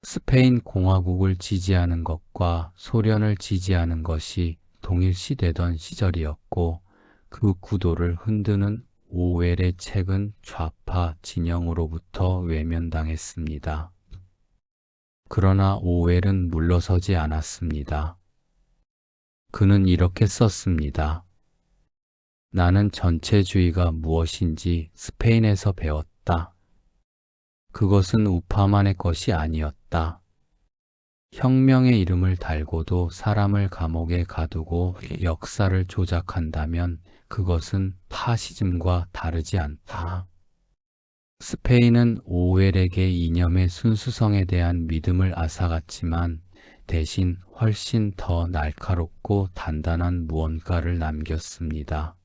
스페인 공화국을 지지하는 것과 소련을 지지하는 것이 동일시되던 시절이었고 그 구도를 흔드는 오웰의 책은 좌파 진영으로부터 외면당했습니다. 그러나 오웰은 물러서지 않았습니다. 그는 이렇게 썼습니다. 나는 전체주의가 무엇인지 스페인에서 배웠다. 그것은 우파만의 것이 아니었다. 혁명의 이름을 달고도 사람을 감옥에 가두고 역사를 조작한다면 그것은 파시즘과 다르지 않다. 스페인은 오웰에게 이념의 순수성에 대한 믿음을 앗아갔지만 대신 훨씬 더 날카롭고 단단한 무언가를 남겼습니다.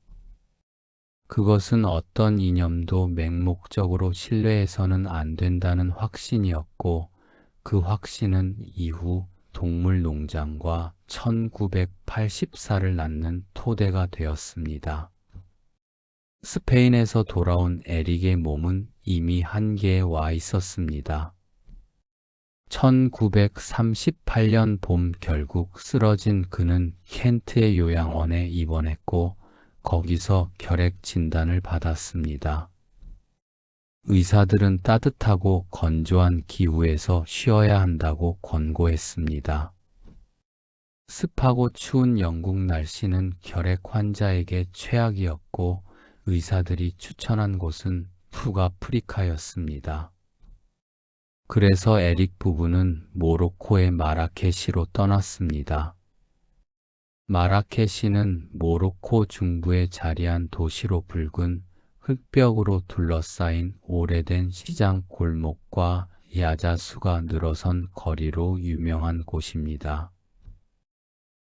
그것은 어떤 이념도 맹목적으로 신뢰해서는 안 된다는 확신이었고 그 확신은 이후 동물농장과 1984를 낳는 토대가 되었습니다. 스페인에서 돌아온 에릭의 몸은 이미 한계에 와 있었습니다. 1938년 봄 결국 쓰러진 그는 켄트의 요양원에 입원했고 거기서 결핵 진단을 받았습니다. 의사들은 따뜻하고 건조한 기후에서 쉬어야 한다고 권고했습니다. 습하고 추운 영국 날씨는 결핵 환자에게 최악이었고 의사들이 추천한 곳은 북아프리카였습니다. 그래서 에릭 부부는 모로코의 마라케시로 떠났습니다. 마라케시는 모로코 중부에 자리한 도시로 붉은 흙벽으로 둘러싸인 오래된 시장 골목과 야자수가 늘어선 거리로 유명한 곳입니다.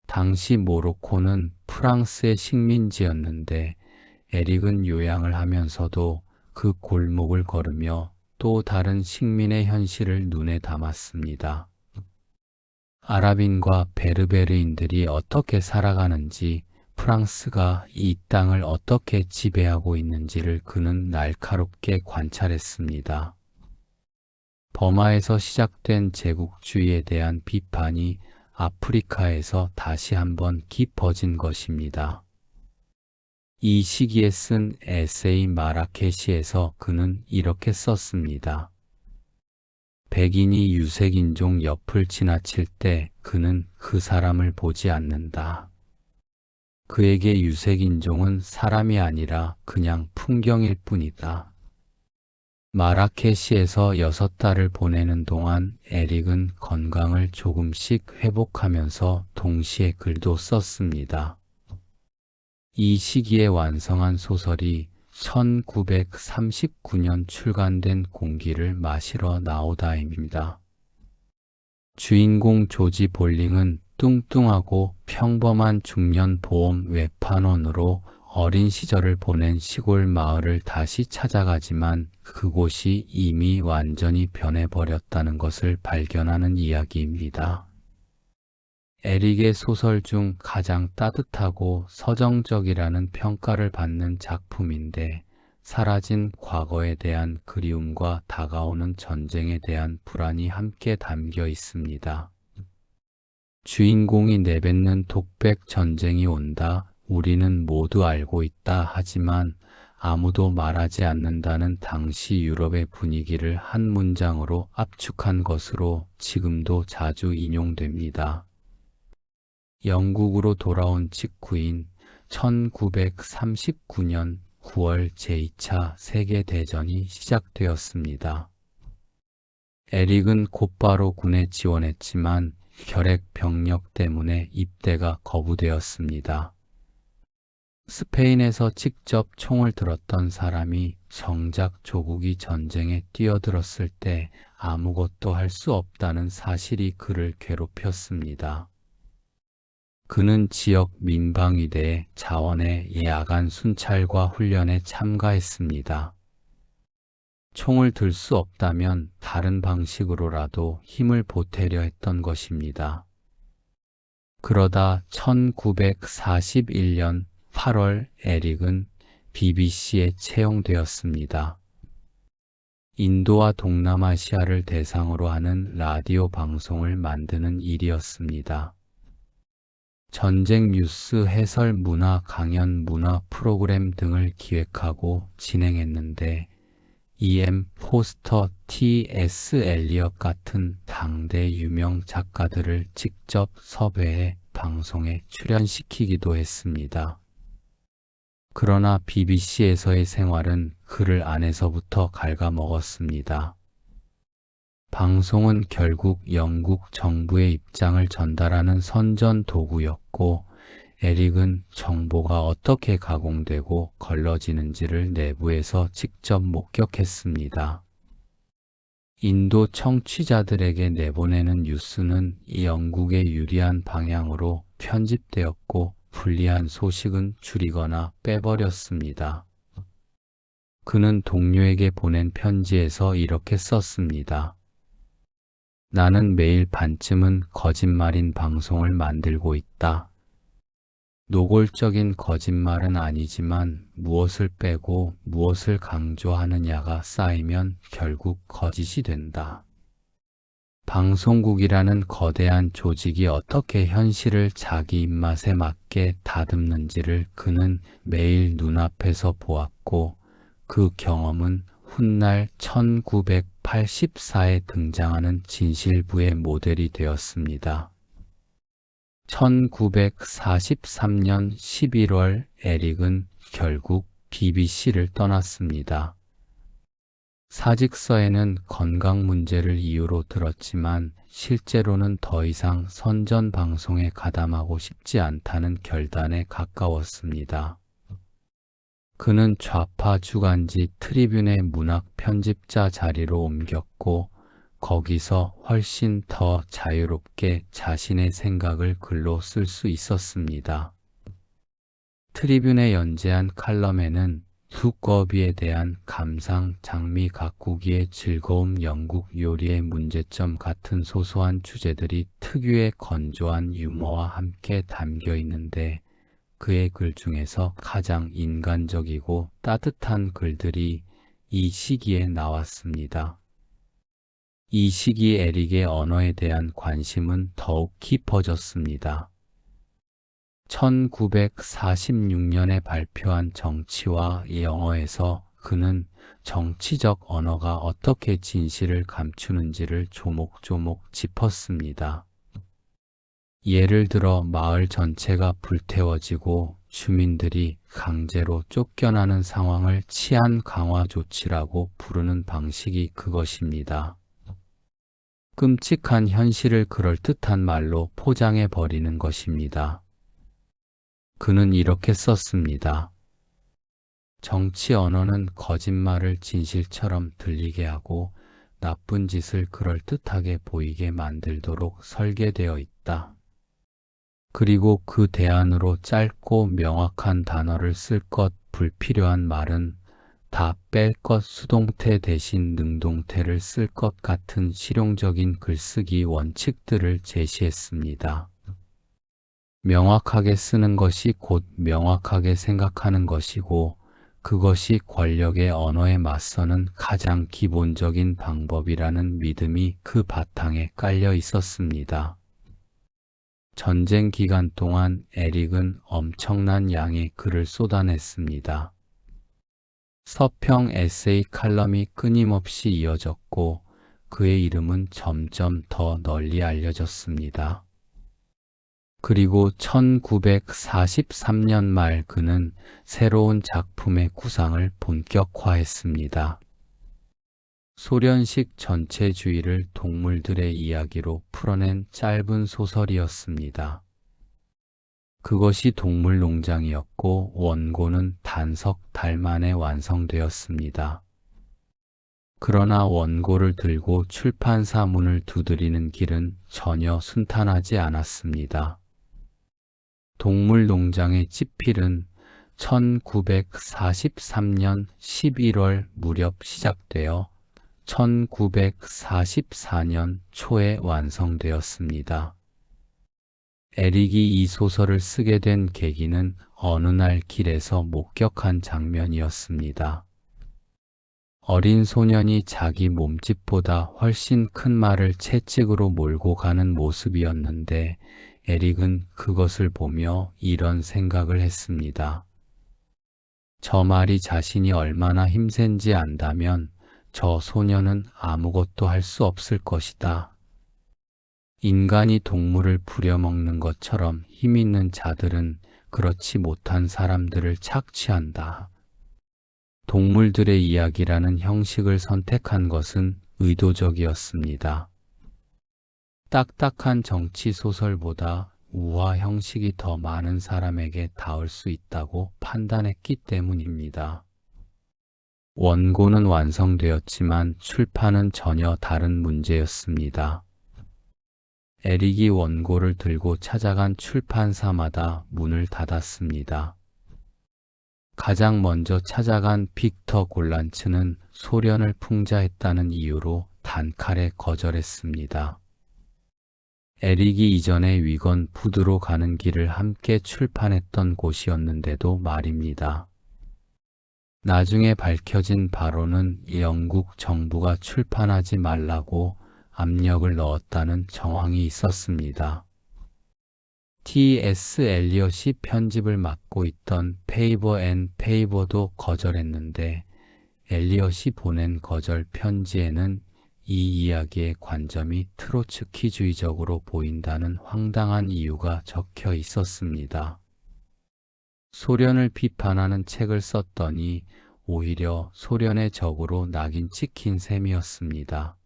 당시 모로코는 프랑스의 식민지였는데 에릭은 요양을 하면서도 그 골목을 걸으며 또 다른 식민의 현실을 눈에 담았습니다. 아랍인과 베르베르인들이 어떻게 살아가는지, 프랑스가 이 땅을 어떻게 지배하고 있는지를 그는 날카롭게 관찰했습니다. 버마에서 시작된 제국주의에 대한 비판이 아프리카에서 다시 한번 깊어진 것입니다. 이 시기에 쓴 에세이 마라케시에서 그는 이렇게 썼습니다. 백인이 유색인종 옆을 지나칠 때 그는 그 사람을 보지 않는다. 그에게 유색인종은 사람이 아니라 그냥 풍경일 뿐이다. 마라케시에서 6달을 보내는 동안 에릭은 건강을 조금씩 회복하면서 동시에 글도 썼습니다. 이 시기에 완성한 소설이 1939년 출간된 공기를 마시러 나오다입니다. 주인공 조지 볼링은 뚱뚱하고 평범한 중년 보험 외판원으로 어린 시절을 보낸 시골 마을을 다시 찾아가지만 그곳이 이미 완전히 변해버렸다는 것을 발견하는 이야기입니다. 에릭의 소설 중 가장 따뜻하고 서정적이라는 평가를 받는 작품인데 사라진 과거에 대한 그리움과 다가오는 전쟁에 대한 불안이 함께 담겨 있습니다. 주인공이 내뱉는 독백 전쟁이 온다. 우리는 모두 알고 있다. 하지만 아무도 말하지 않는다는 당시 유럽의 분위기를 한 문장으로 압축한 것으로 지금도 자주 인용됩니다. 영국으로 돌아온 직후인 1939년 9월 제2차 세계대전이 시작되었습니다. 에릭은 곧바로 군에 지원했지만 결핵 병력 때문에 입대가 거부되었습니다. 스페인에서 직접 총을 들었던 사람이 정작 조국이 전쟁에 뛰어들었을 때 아무것도 할 수 없다는 사실이 그를 괴롭혔습니다. 그는 지역 민방위대 자원의 야간 순찰과 훈련에 참가했습니다. 총을 들 수 없다면 다른 방식으로라도 힘을 보태려 했던 것입니다. 그러다 1941년 8월 에릭은 BBC에 채용되었습니다. 인도와 동남아시아를 대상으로 하는 라디오 방송을 만드는 일이었습니다. 전쟁 뉴스 해설 문화 강연 문화 프로그램 등을 기획하고 진행했는데 E.M. 포스터, T.S. 엘리엇 같은 당대 유명 작가들을 직접 섭외해 방송에 출연시키기도 했습니다. 그러나 BBC에서의 생활은 그를 안에서부터 갉아먹었습니다. 방송은 결국 영국 정부의 입장을 전달하는 선전 도구였고 에릭은 정보가 어떻게 가공되고 걸러지는지를 내부에서 직접 목격했습니다. 인도 청취자들에게 내보내는 뉴스는 영국에 유리한 방향으로 편집되었고 불리한 소식은 줄이거나 빼버렸습니다. 그는 동료에게 보낸 편지에서 이렇게 썼습니다. 나는 매일 반쯤은 거짓말인 방송을 만들고 있다. 노골적인 거짓말은 아니지만 무엇을 빼고 무엇을 강조하느냐가 쌓이면 결국 거짓이 된다. 방송국이라는 거대한 조직이 어떻게 현실을 자기 입맛에 맞게 다듬는지를 그는 매일 눈앞에서 보았고 그 경험은 훗날 1984에 등장하는 진실부의 모델이 되었습니다. 1943년 11월 에릭은 결국 BBC를 떠났습니다. 사직서에는 건강 문제를 이유로 들었지만 실제로는 더 이상 선전 방송에 가담하고 싶지 않다는 결단에 가까웠습니다. 그는 좌파 주간지 트리뷴의 문학 편집자 자리로 옮겼고 거기서 훨씬 더 자유롭게 자신의 생각을 글로 쓸 수 있었습니다. 트리뷴에 연재한 칼럼에는 두꺼비에 대한 감상, 장미 가꾸기의 즐거움, 영국 요리의 문제점 같은 소소한 주제들이 특유의 건조한 유머와 함께 담겨 있는데 그의 글 중에서 가장 인간적이고 따뜻한 글들이 이 시기에 나왔습니다. 이 시기 에릭의 언어에 대한 관심은 더욱 깊어졌습니다. 1946년에 발표한 정치와 영어에서 그는 정치적 언어가 어떻게 진실을 감추는지를 조목조목 짚었습니다. 예를 들어 마을 전체가 불태워지고 주민들이 강제로 쫓겨나는 상황을 치안 강화 조치라고 부르는 방식이 그것입니다. 끔찍한 현실을 그럴듯한 말로 포장해 버리는 것입니다. 그는 이렇게 썼습니다. 정치 언어는 거짓말을 진실처럼 들리게 하고 나쁜 짓을 그럴듯하게 보이게 만들도록 설계되어 있다. 그리고 그 대안으로 짧고 명확한 단어를 쓸 것, 불필요한 말은 다 뺄 것, 수동태 대신 능동태를 쓸 것 같은 실용적인 글쓰기 원칙들을 제시했습니다. 명확하게 쓰는 것이 곧 명확하게 생각하는 것이고, 그것이 권력의 언어에 맞서는 가장 기본적인 방법이라는 믿음이 그 바탕에 깔려 있었습니다. 전쟁 기간 동안 에릭은 엄청난 양의 글을 쏟아냈습니다. 서평, 에세이, 칼럼이 끊임없이 이어졌고 그의 이름은 점점 더 널리 알려졌습니다. 그리고 1943년 말 그는 새로운 작품의 구상을 본격화했습니다. 소련식 전체주의를 동물들의 이야기로 풀어낸 짧은 소설이었습니다. 그것이 동물농장이었고 원고는 단 석 달 만에 완성되었습니다. 그러나 원고를 들고 출판사 문을 두드리는 길은 전혀 순탄하지 않았습니다. 동물농장의 집필은 1943년 11월 무렵 시작되어 1944년 초에 완성되었습니다. 에릭이 이 소설을 쓰게 된 계기는 어느 날 길에서 목격한 장면이었습니다. 어린 소년이 자기 몸집보다 훨씬 큰 말을 채찍으로 몰고 가는 모습이었는데 에릭은 그것을 보며 이런 생각을 했습니다. 저 말이 자신이 얼마나 힘센지 안다면 저 소년은 아무것도 할 수 없을 것이다. 인간이 동물을 부려먹는 것처럼 힘 있는 자들은 그렇지 못한 사람들을 착취한다. 동물들의 이야기라는 형식을 선택한 것은 의도적이었습니다. 딱딱한 정치 소설보다 우화 형식이 더 많은 사람에게 닿을 수 있다고 판단했기 때문입니다. 원고는 완성되었지만 출판은 전혀 다른 문제였습니다. 에릭이 원고를 들고 찾아간 출판사마다 문을 닫았습니다. 가장 먼저 찾아간 빅터 골란츠는 소련을 풍자했다는 이유로 단칼에 거절했습니다. 에릭이 이전에 위건 푸드로 가는 길을 함께 출판했던 곳이었는데도 말입니다. 나중에 밝혀진 바로는 영국 정부가 출판하지 말라고 압력을 넣었다는 정황이 있었습니다. T.S. 엘리엇이 편집을 맡고 있던 페이버 앤 페이버도 거절했는데 엘리엇이 보낸 거절 편지에는 이 이야기의 관점이 트로츠키주의적으로 보인다는 황당한 이유가 적혀 있었습니다. 소련을 비판하는 책을 썼더니 오히려 소련의 적으로 낙인 찍힌 셈이었습니다.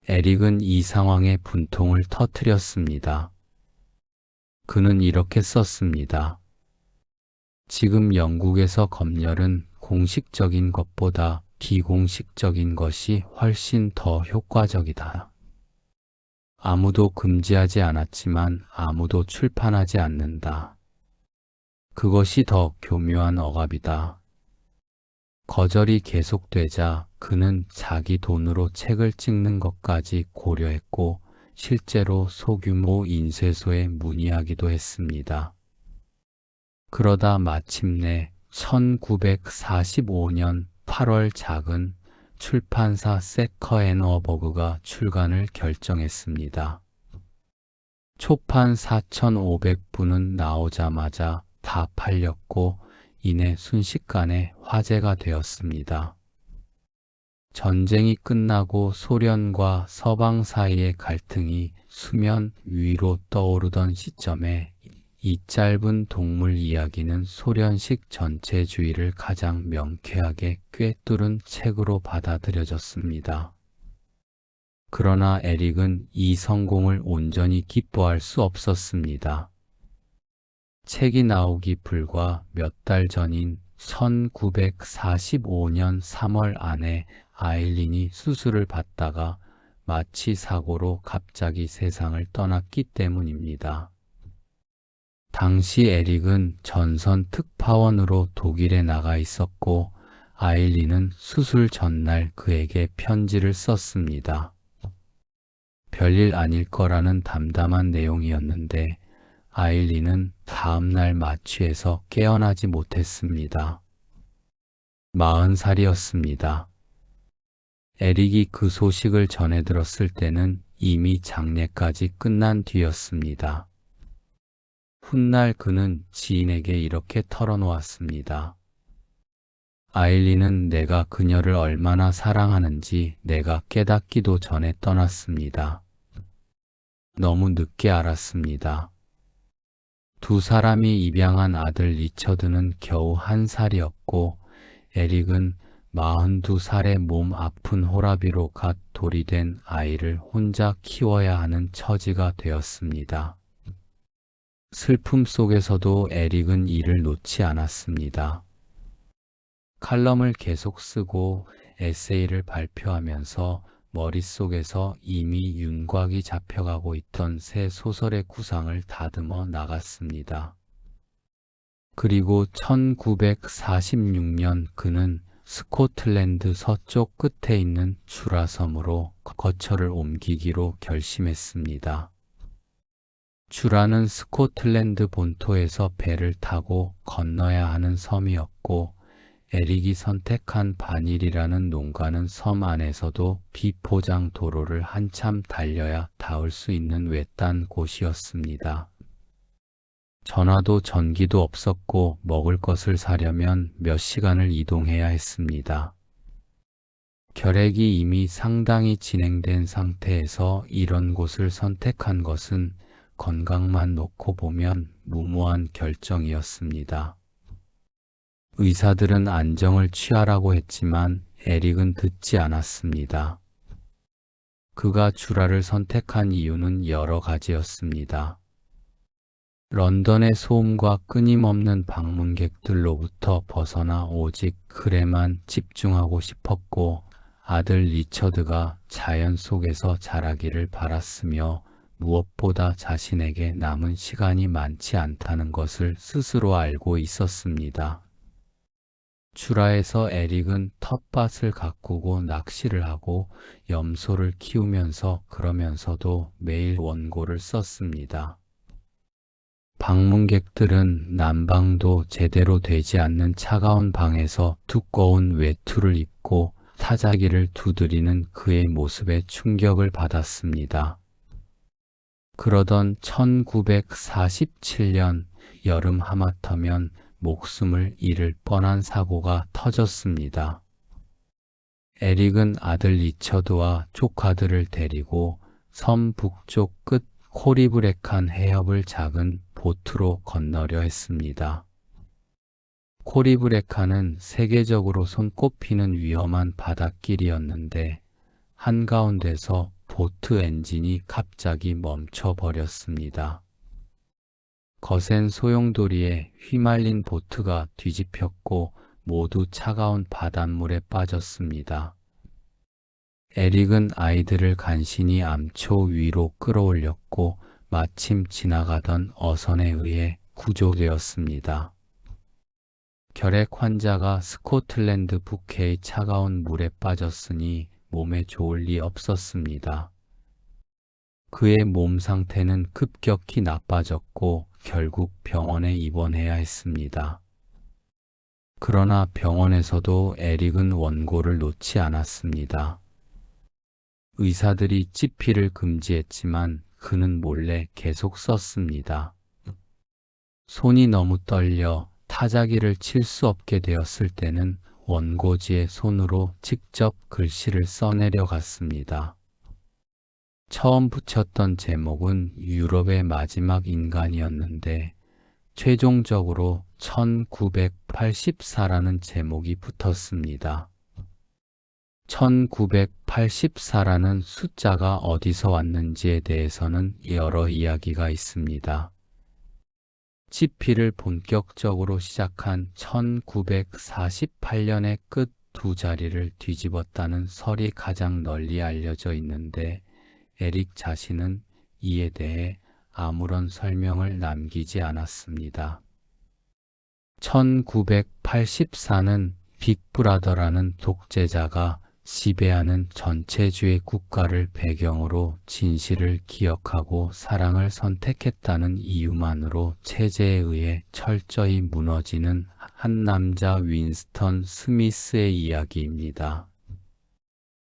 에릭은 이 상황에 분통을 터뜨렸습니다. 그는 이렇게 썼습니다. 지금 영국에서 검열은 공식적인 것보다 비공식적인 것이 훨씬 더 효과적이다. 아무도 금지하지 않았지만 아무도 출판하지 않는다. 그것이 더 교묘한 억압이다. 거절이 계속되자 그는 자기 돈으로 책을 찍는 것까지 고려했고 실제로 소규모 인쇄소에 문의하기도 했습니다. 그러다 마침내 1945년 8월 작은 출판사 세커앤워버그가 출간을 결정했습니다. 초판 4,500부는 나오자마자 다 팔렸고 이내 순식간에 화제가 되었습니다. 전쟁이 끝나고 소련과 서방 사이의 갈등이 수면 위로 떠오르던 시점에 이 짧은 동물 이야기는 소련식 전체주의를 가장 명쾌하게 꿰뚫은 책으로 받아들여졌습니다. 그러나 에릭은 이 성공을 온전히 기뻐할 수 없었습니다. 책이 나오기 불과 몇 달 전인 1945년 3월 안에 아일린이 수술을 받다가 마취 사고로 갑자기 세상을 떠났기 때문입니다. 당시 에릭은 전선 특파원으로 독일에 나가 있었고 아일린은 수술 전날 그에게 편지를 썼습니다. 별일 아닐 거라는 담담한 내용이었는데 아일린은 다음날 마취에서 깨어나지 못했습니다. 40살이었습니다. 에릭이 그 소식을 전해 들었을 때는 이미 장례까지 끝난 뒤였습니다. 훗날 그는 지인에게 이렇게 털어놓았습니다. 아일린은 내가 그녀를 얼마나 사랑하는지 내가 깨닫기도 전에 떠났습니다. 너무 늦게 알았습니다. 두 사람이 입양한 아들 리처드는 겨우 1살이었고 에릭은 42살의 몸 아픈 호라비로 갓 돌이 된 아이를 혼자 키워야 하는 처지가 되었습니다. 슬픔 속에서도 에릭은 일을 놓지 않았습니다. 칼럼을 계속 쓰고 에세이를 발표하면서 머릿속에서 이미 윤곽이 잡혀가고 있던 새 소설의 구상을 다듬어 나갔습니다. 그리고 1946년 그는 스코틀랜드 서쪽 끝에 있는 주라섬으로 거처를 옮기기로 결심했습니다. 주라는 스코틀랜드 본토에서 배를 타고 건너야 하는 섬이었고 에릭이 선택한 바닐이라는 농가는 섬 안에서도 비포장 도로를 한참 달려야 닿을 수 있는 외딴 곳이었습니다. 전화도 전기도 없었고 먹을 것을 사려면 몇 시간을 이동해야 했습니다. 결핵이 이미 상당히 진행된 상태에서 이런 곳을 선택한 것은 건강만 놓고 보면 무모한 결정이었습니다. 의사들은 안정을 취하라고 했지만 에릭은 듣지 않았습니다. 그가 주라를 선택한 이유는 여러 가지였습니다. 런던의 소음과 끊임없는 방문객들로부터 벗어나 오직 글에만 집중하고 싶었고 아들 리처드가 자연 속에서 자라기를 바랐으며 무엇보다 자신에게 남은 시간이 많지 않다는 것을 스스로 알고 있었습니다. 주라에서 에릭은 텃밭을 가꾸고 낚시를 하고 염소를 키우면서 그러면서도 매일 원고를 썼습니다. 방문객들은 난방도 제대로 되지 않는 차가운 방에서 두꺼운 외투를 입고 타자기를 두드리는 그의 모습에 충격을 받았습니다. 그러던 1947년 여름 하마터면 목숨을 잃을 뻔한 사고가 터졌습니다. 에릭은 아들 리처드와 조카들을 데리고 섬 북쪽 끝 코리브레칸 해협을 작은 보트로 건너려 했습니다. 코리브레칸은 세계적으로 손꼽히는 위험한 바닷길이었는데 한가운데서 보트 엔진이 갑자기 멈춰버렸습니다. 거센 소용돌이에 휘말린 보트가 뒤집혔고 모두 차가운 바닷물에 빠졌습니다. 에릭은 아이들을 간신히 암초 위로 끌어올렸고 마침 지나가던 어선에 의해 구조되었습니다. 결핵 환자가 스코틀랜드 북해의 차가운 물에 빠졌으니 몸에 좋을 리 없었습니다. 그의 몸 상태는 급격히 나빠졌고 결국 병원에 입원해야 했습니다. 그러나 병원에서도 에릭은 원고를 놓지 않았습니다. 의사들이 찌피를 금지했지만 그는 몰래 계속 썼습니다. 손이 너무 떨려 타자기를 칠 수 없게 되었을 때는 원고지에 손으로 직접 글씨를 써내려 갔습니다. 처음 붙였던 제목은 유럽의 마지막 인간이었는데 최종적으로 1984라는 제목이 붙었습니다. 1984라는 숫자가 어디서 왔는지에 대해서는 여러 이야기가 있습니다. 집필을 본격적으로 시작한 1948년의 끝 두 자리를 뒤집었다는 설이 가장 널리 알려져 있는데 에릭 자신은 이에 대해 아무런 설명을 남기지 않았습니다. 1984는 빅브라더라는 독재자가 지배하는 전체주의 국가를 배경으로 진실을 기억하고 사랑을 선택했다는 이유만으로 체제에 의해 철저히 무너지는 한 남자 윈스턴 스미스의 이야기입니다.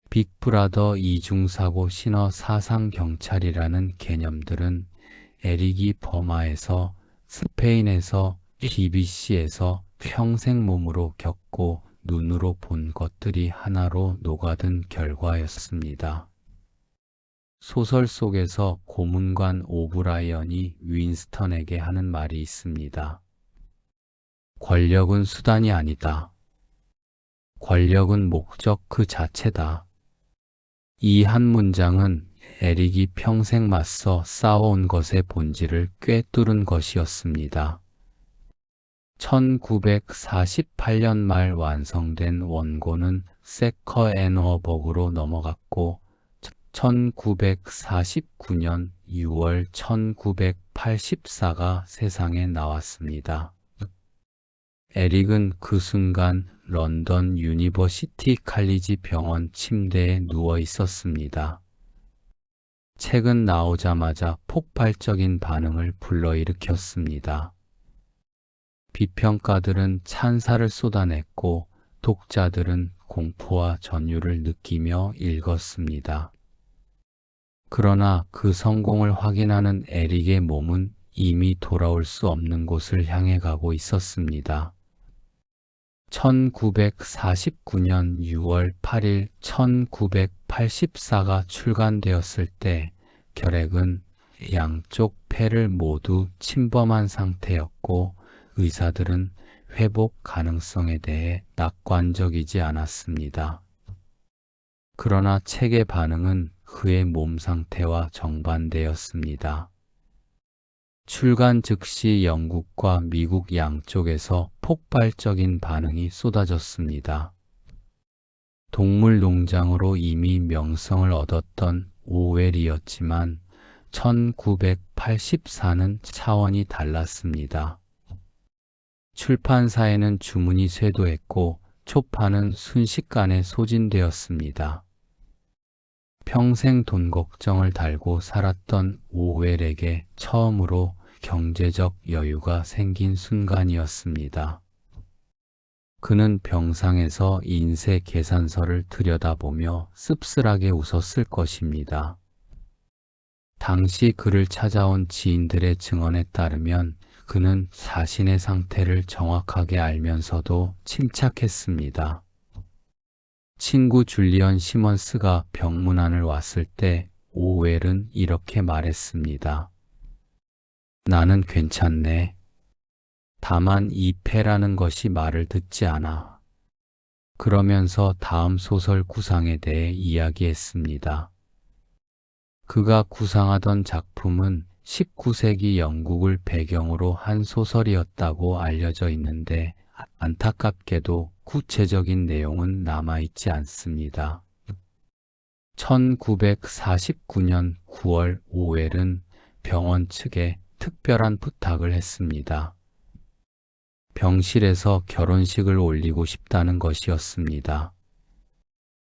빅브라더 이중사고 신어 사상경찰이라는 개념들은 에릭이 버마에서, 스페인에서, BBC에서 평생 몸으로 겪고 눈으로 본 것들이 하나로 녹아든 결과였습니다. 소설 속에서 고문관 오브라이언이 윈스턴에게 하는 말이 있습니다. 권력은 수단이 아니다. 권력은 목적 그 자체다. 이 한 문장은 에릭이 평생 맞서 싸워온 것의 본질을 꿰뚫은 것이었습니다. 1948년 말 완성된 원고는 세커 앤워버그로 넘어갔고 1949년 6월 1984가 세상에 나왔습니다. 에릭은 그 순간 런던 유니버시티 칼리지 병원 침대에 누워 있었습니다. 책은 나오자마자 폭발적인 반응을 불러일으켰습니다. 비평가들은 찬사를 쏟아냈고 독자들은 공포와 전율을 느끼며 읽었습니다. 그러나 그 성공을 확인하는 에릭의 몸은 이미 돌아올 수 없는 곳을 향해 가고 있었습니다. 1949년 6월 8일 1984가 출간되었을 때 결핵은 양쪽 폐를 모두 침범한 상태였고 의사들은 회복 가능성에 대해 낙관적이지 않았습니다. 그러나 책의 반응은 그의 몸 상태와 정반대였습니다. 출간 즉시 영국과 미국 양쪽에서 폭발적인 반응이 쏟아졌습니다. 동물 농장으로 이미 명성을 얻었던 오웰이었지만 1984는 차원이 달랐습니다. 출판사에는 주문이 쇄도했고 초판은 순식간에 소진되었습니다. 평생 돈 걱정을 달고 살았던 오웰에게 처음으로 경제적 여유가 생긴 순간이었습니다. 그는 병상에서 인쇄 계산서를 들여다보며 씁쓸하게 웃었을 것입니다. 당시 그를 찾아온 지인들의 증언에 따르면 그는 자신의 상태를 정확하게 알면서도 침착했습니다. 친구 줄리언 시먼스가 병문안을 왔을 때 오웰은 이렇게 말했습니다. 나는 괜찮네. 다만 이 폐라는 것이 말을 듣지 않아. 그러면서 다음 소설 구상에 대해 이야기했습니다. 그가 구상하던 작품은 19세기 영국을 배경으로 한 소설이었다고 알려져 있는데 안타깝게도 구체적인 내용은 남아있지 않습니다. 1949년 9월 오웰은 병원 측에 특별한 부탁을 했습니다. 병실에서 결혼식을 올리고 싶다는 것이었습니다.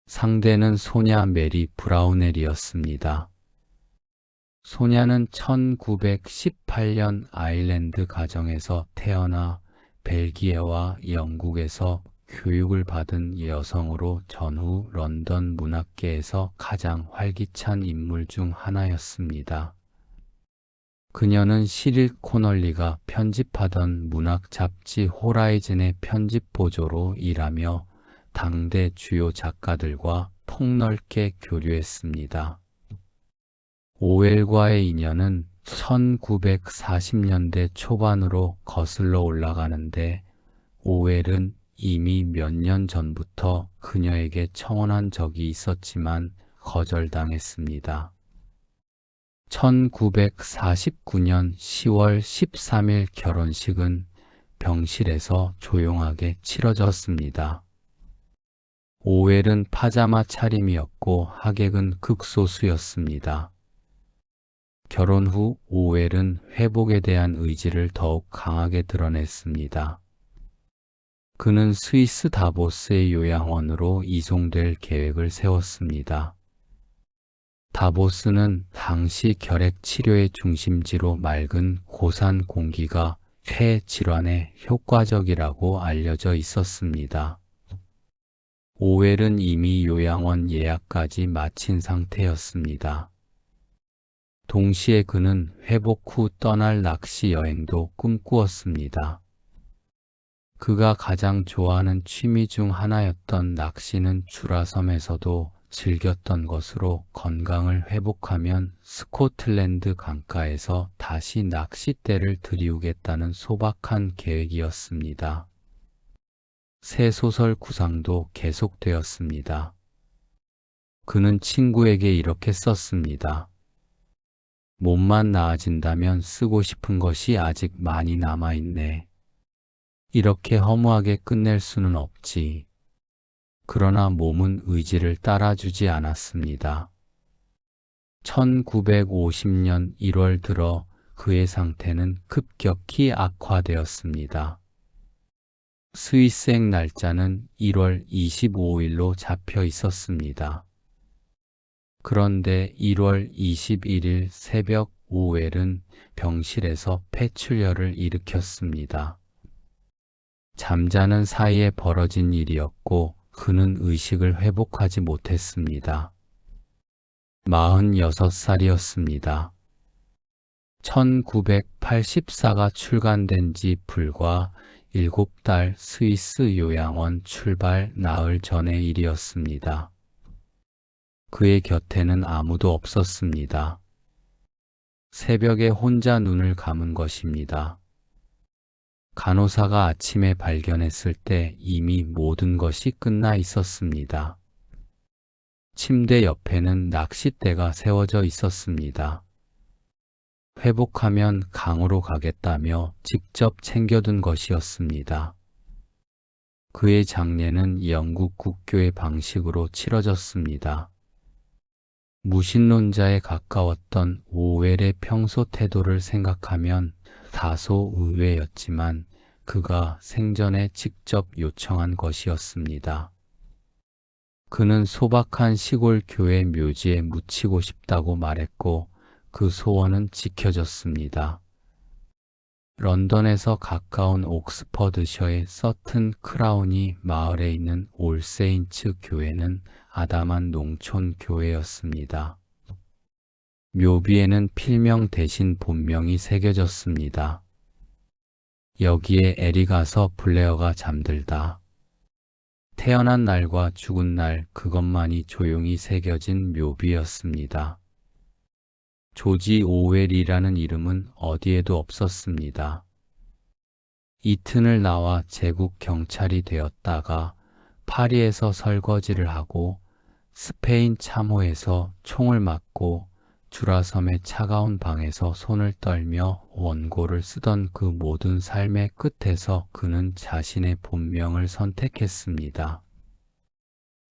상대는 소냐 메리 브라우넬이었습니다. 소냐는 1918년 아일랜드 가정에서 태어나 벨기에와 영국에서 교육을 받은 여성으로 전후 런던 문학계에서 가장 활기찬 인물 중 하나였습니다. 그녀는 시릴 코널리가 편집하던 문학 잡지 호라이즌의 편집 보조로 일하며 당대 주요 작가들과 폭넓게 교류했습니다. 오웰과의 인연은 1940년대 초반으로 거슬러 올라가는데 오웰은 이미 몇 년 전부터 그녀에게 청혼한 적이 있었지만 거절당했습니다. 1949년 10월 13일 결혼식은 병실에서 조용하게 치러졌습니다. 오웰은 파자마 차림이었고 하객은 극소수였습니다. 결혼 후 오웰은 회복에 대한 의지를 더욱 강하게 드러냈습니다. 그는 스위스 다보스의 요양원으로 이송될 계획을 세웠습니다. 다보스는 당시 결핵 치료의 중심지로 맑은 고산 공기가 폐 질환에 효과적이라고 알려져 있었습니다. 오웰은 이미 요양원 예약까지 마친 상태였습니다. 동시에 그는 회복 후 떠날 낚시 여행도 꿈꾸었습니다. 그가 가장 좋아하는 취미 중 하나였던 낚시는 주라섬에서도 즐겼던 것으로 건강을 회복하면 스코틀랜드 강가에서 다시 낚싯대를 들이우겠다는 소박한 계획이었습니다. 새 소설 구상도 계속되었습니다. 그는 친구에게 이렇게 썼습니다. 몸만 나아진다면 쓰고 싶은 것이 아직 많이 남아있네. 이렇게 허무하게 끝낼 수는 없지. 그러나 몸은 의지를 따라주지 않았습니다. 1950년 1월 들어 그의 상태는 급격히 악화되었습니다. 스위스행 날짜는 1월 25일로 잡혀 있었습니다. 그런데 1월 21일 새벽 오웰은 병실에서 폐출혈을 일으켰습니다. 잠자는 사이에 벌어진 일이었고 그는 의식을 회복하지 못했습니다. 46살이었습니다. 1984가 출간된 지 불과 7달 스위스 요양원 출발 나흘 전의 일이었습니다. 그의 곁에는 아무도 없었습니다. 새벽에 혼자 눈을 감은 것입니다. 간호사가 아침에 발견했을 때 이미 모든 것이 끝나 있었습니다. 침대 옆에는 낚싯대가 세워져 있었습니다. 회복하면 강으로 가겠다며 직접 챙겨둔 것이었습니다. 그의 장례는 영국 국교의 방식으로 치러졌습니다. 무신론자에 가까웠던 오웰의 평소 태도를 생각하면 다소 의외였지만 그가 생전에 직접 요청한 것이었습니다. 그는 소박한 시골 교회 묘지에 묻히고 싶다고 말했고 그 소원은 지켜졌습니다. 런던에서 가까운 옥스퍼드셔의 서튼 크라우니 마을에 있는 올세인츠 교회는 아담한 농촌 교회였습니다. 묘비에는 필명 대신 본명이 새겨졌습니다. 여기에 에리 가서 블레어가 잠들다. 태어난 날과 죽은 날 그것만이 조용히 새겨진 묘비였습니다. 조지 오웰이라는 이름은 어디에도 없었습니다. 이튼을 나와 제국 경찰이 되었다가 파리에서 설거지를 하고 스페인 참호에서 총을 맞고 주라섬의 차가운 방에서 손을 떨며 원고를 쓰던 그 모든 삶의 끝에서 그는 자신의 본명을 선택했습니다.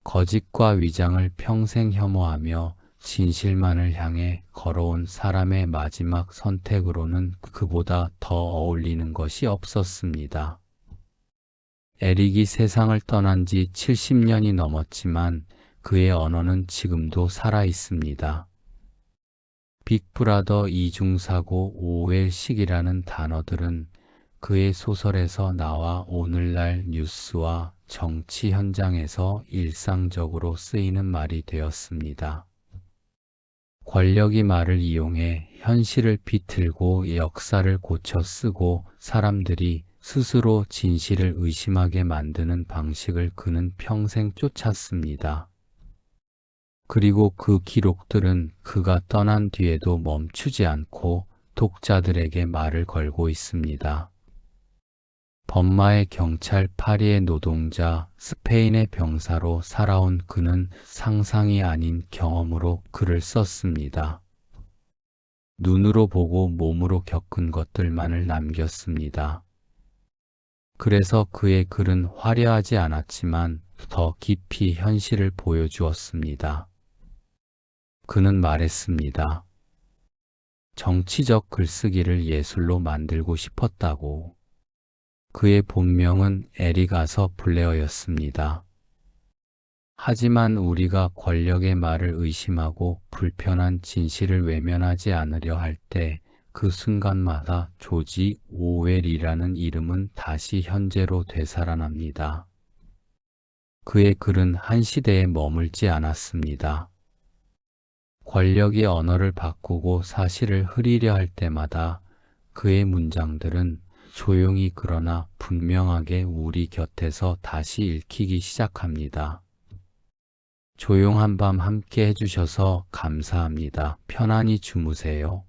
거짓과 위장을 평생 혐오하며 진실만을 향해 걸어온 사람의 마지막 선택으로는 그보다 더 어울리는 것이 없었습니다. 에릭이 세상을 떠난 지 70년이 넘었지만 그의 언어는 지금도 살아 있습니다. 빅브라더 이중사고 오웰식이라는 단어들은 그의 소설에서 나와 오늘날 뉴스와 정치 현장에서 일상적으로 쓰이는 말이 되었습니다. 권력이 말을 이용해 현실을 비틀고 역사를 고쳐 쓰고 사람들이 스스로 진실을 의심하게 만드는 방식을 그는 평생 쫓았습니다. 그리고 그 기록들은 그가 떠난 뒤에도 멈추지 않고 독자들에게 말을 걸고 있습니다. 버마의 경찰, 파리의 노동자, 스페인의 병사로 살아온 그는 상상이 아닌 경험으로 글을 썼습니다. 눈으로 보고 몸으로 겪은 것들만을 남겼습니다. 그래서 그의 글은 화려하지 않았지만 더 깊이 현실을 보여주었습니다. 그는 말했습니다. 정치적 글쓰기를 예술로 만들고 싶었다고. 그의 본명은 에릭 아서 블레어였습니다. 하지만 우리가 권력의 말을 의심하고 불편한 진실을 외면하지 않으려 할 때 그 순간마다 조지 오웰이라는 이름은 다시 현재로 되살아납니다. 그의 글은 한 시대에 머물지 않았습니다. 권력이 언어를 바꾸고 사실을 흐리려 할 때마다 그의 문장들은 조용히 그러나 분명하게 우리 곁에서 다시 읽히기 시작합니다. 조용한 밤 함께 해주셔서 감사합니다. 편안히 주무세요.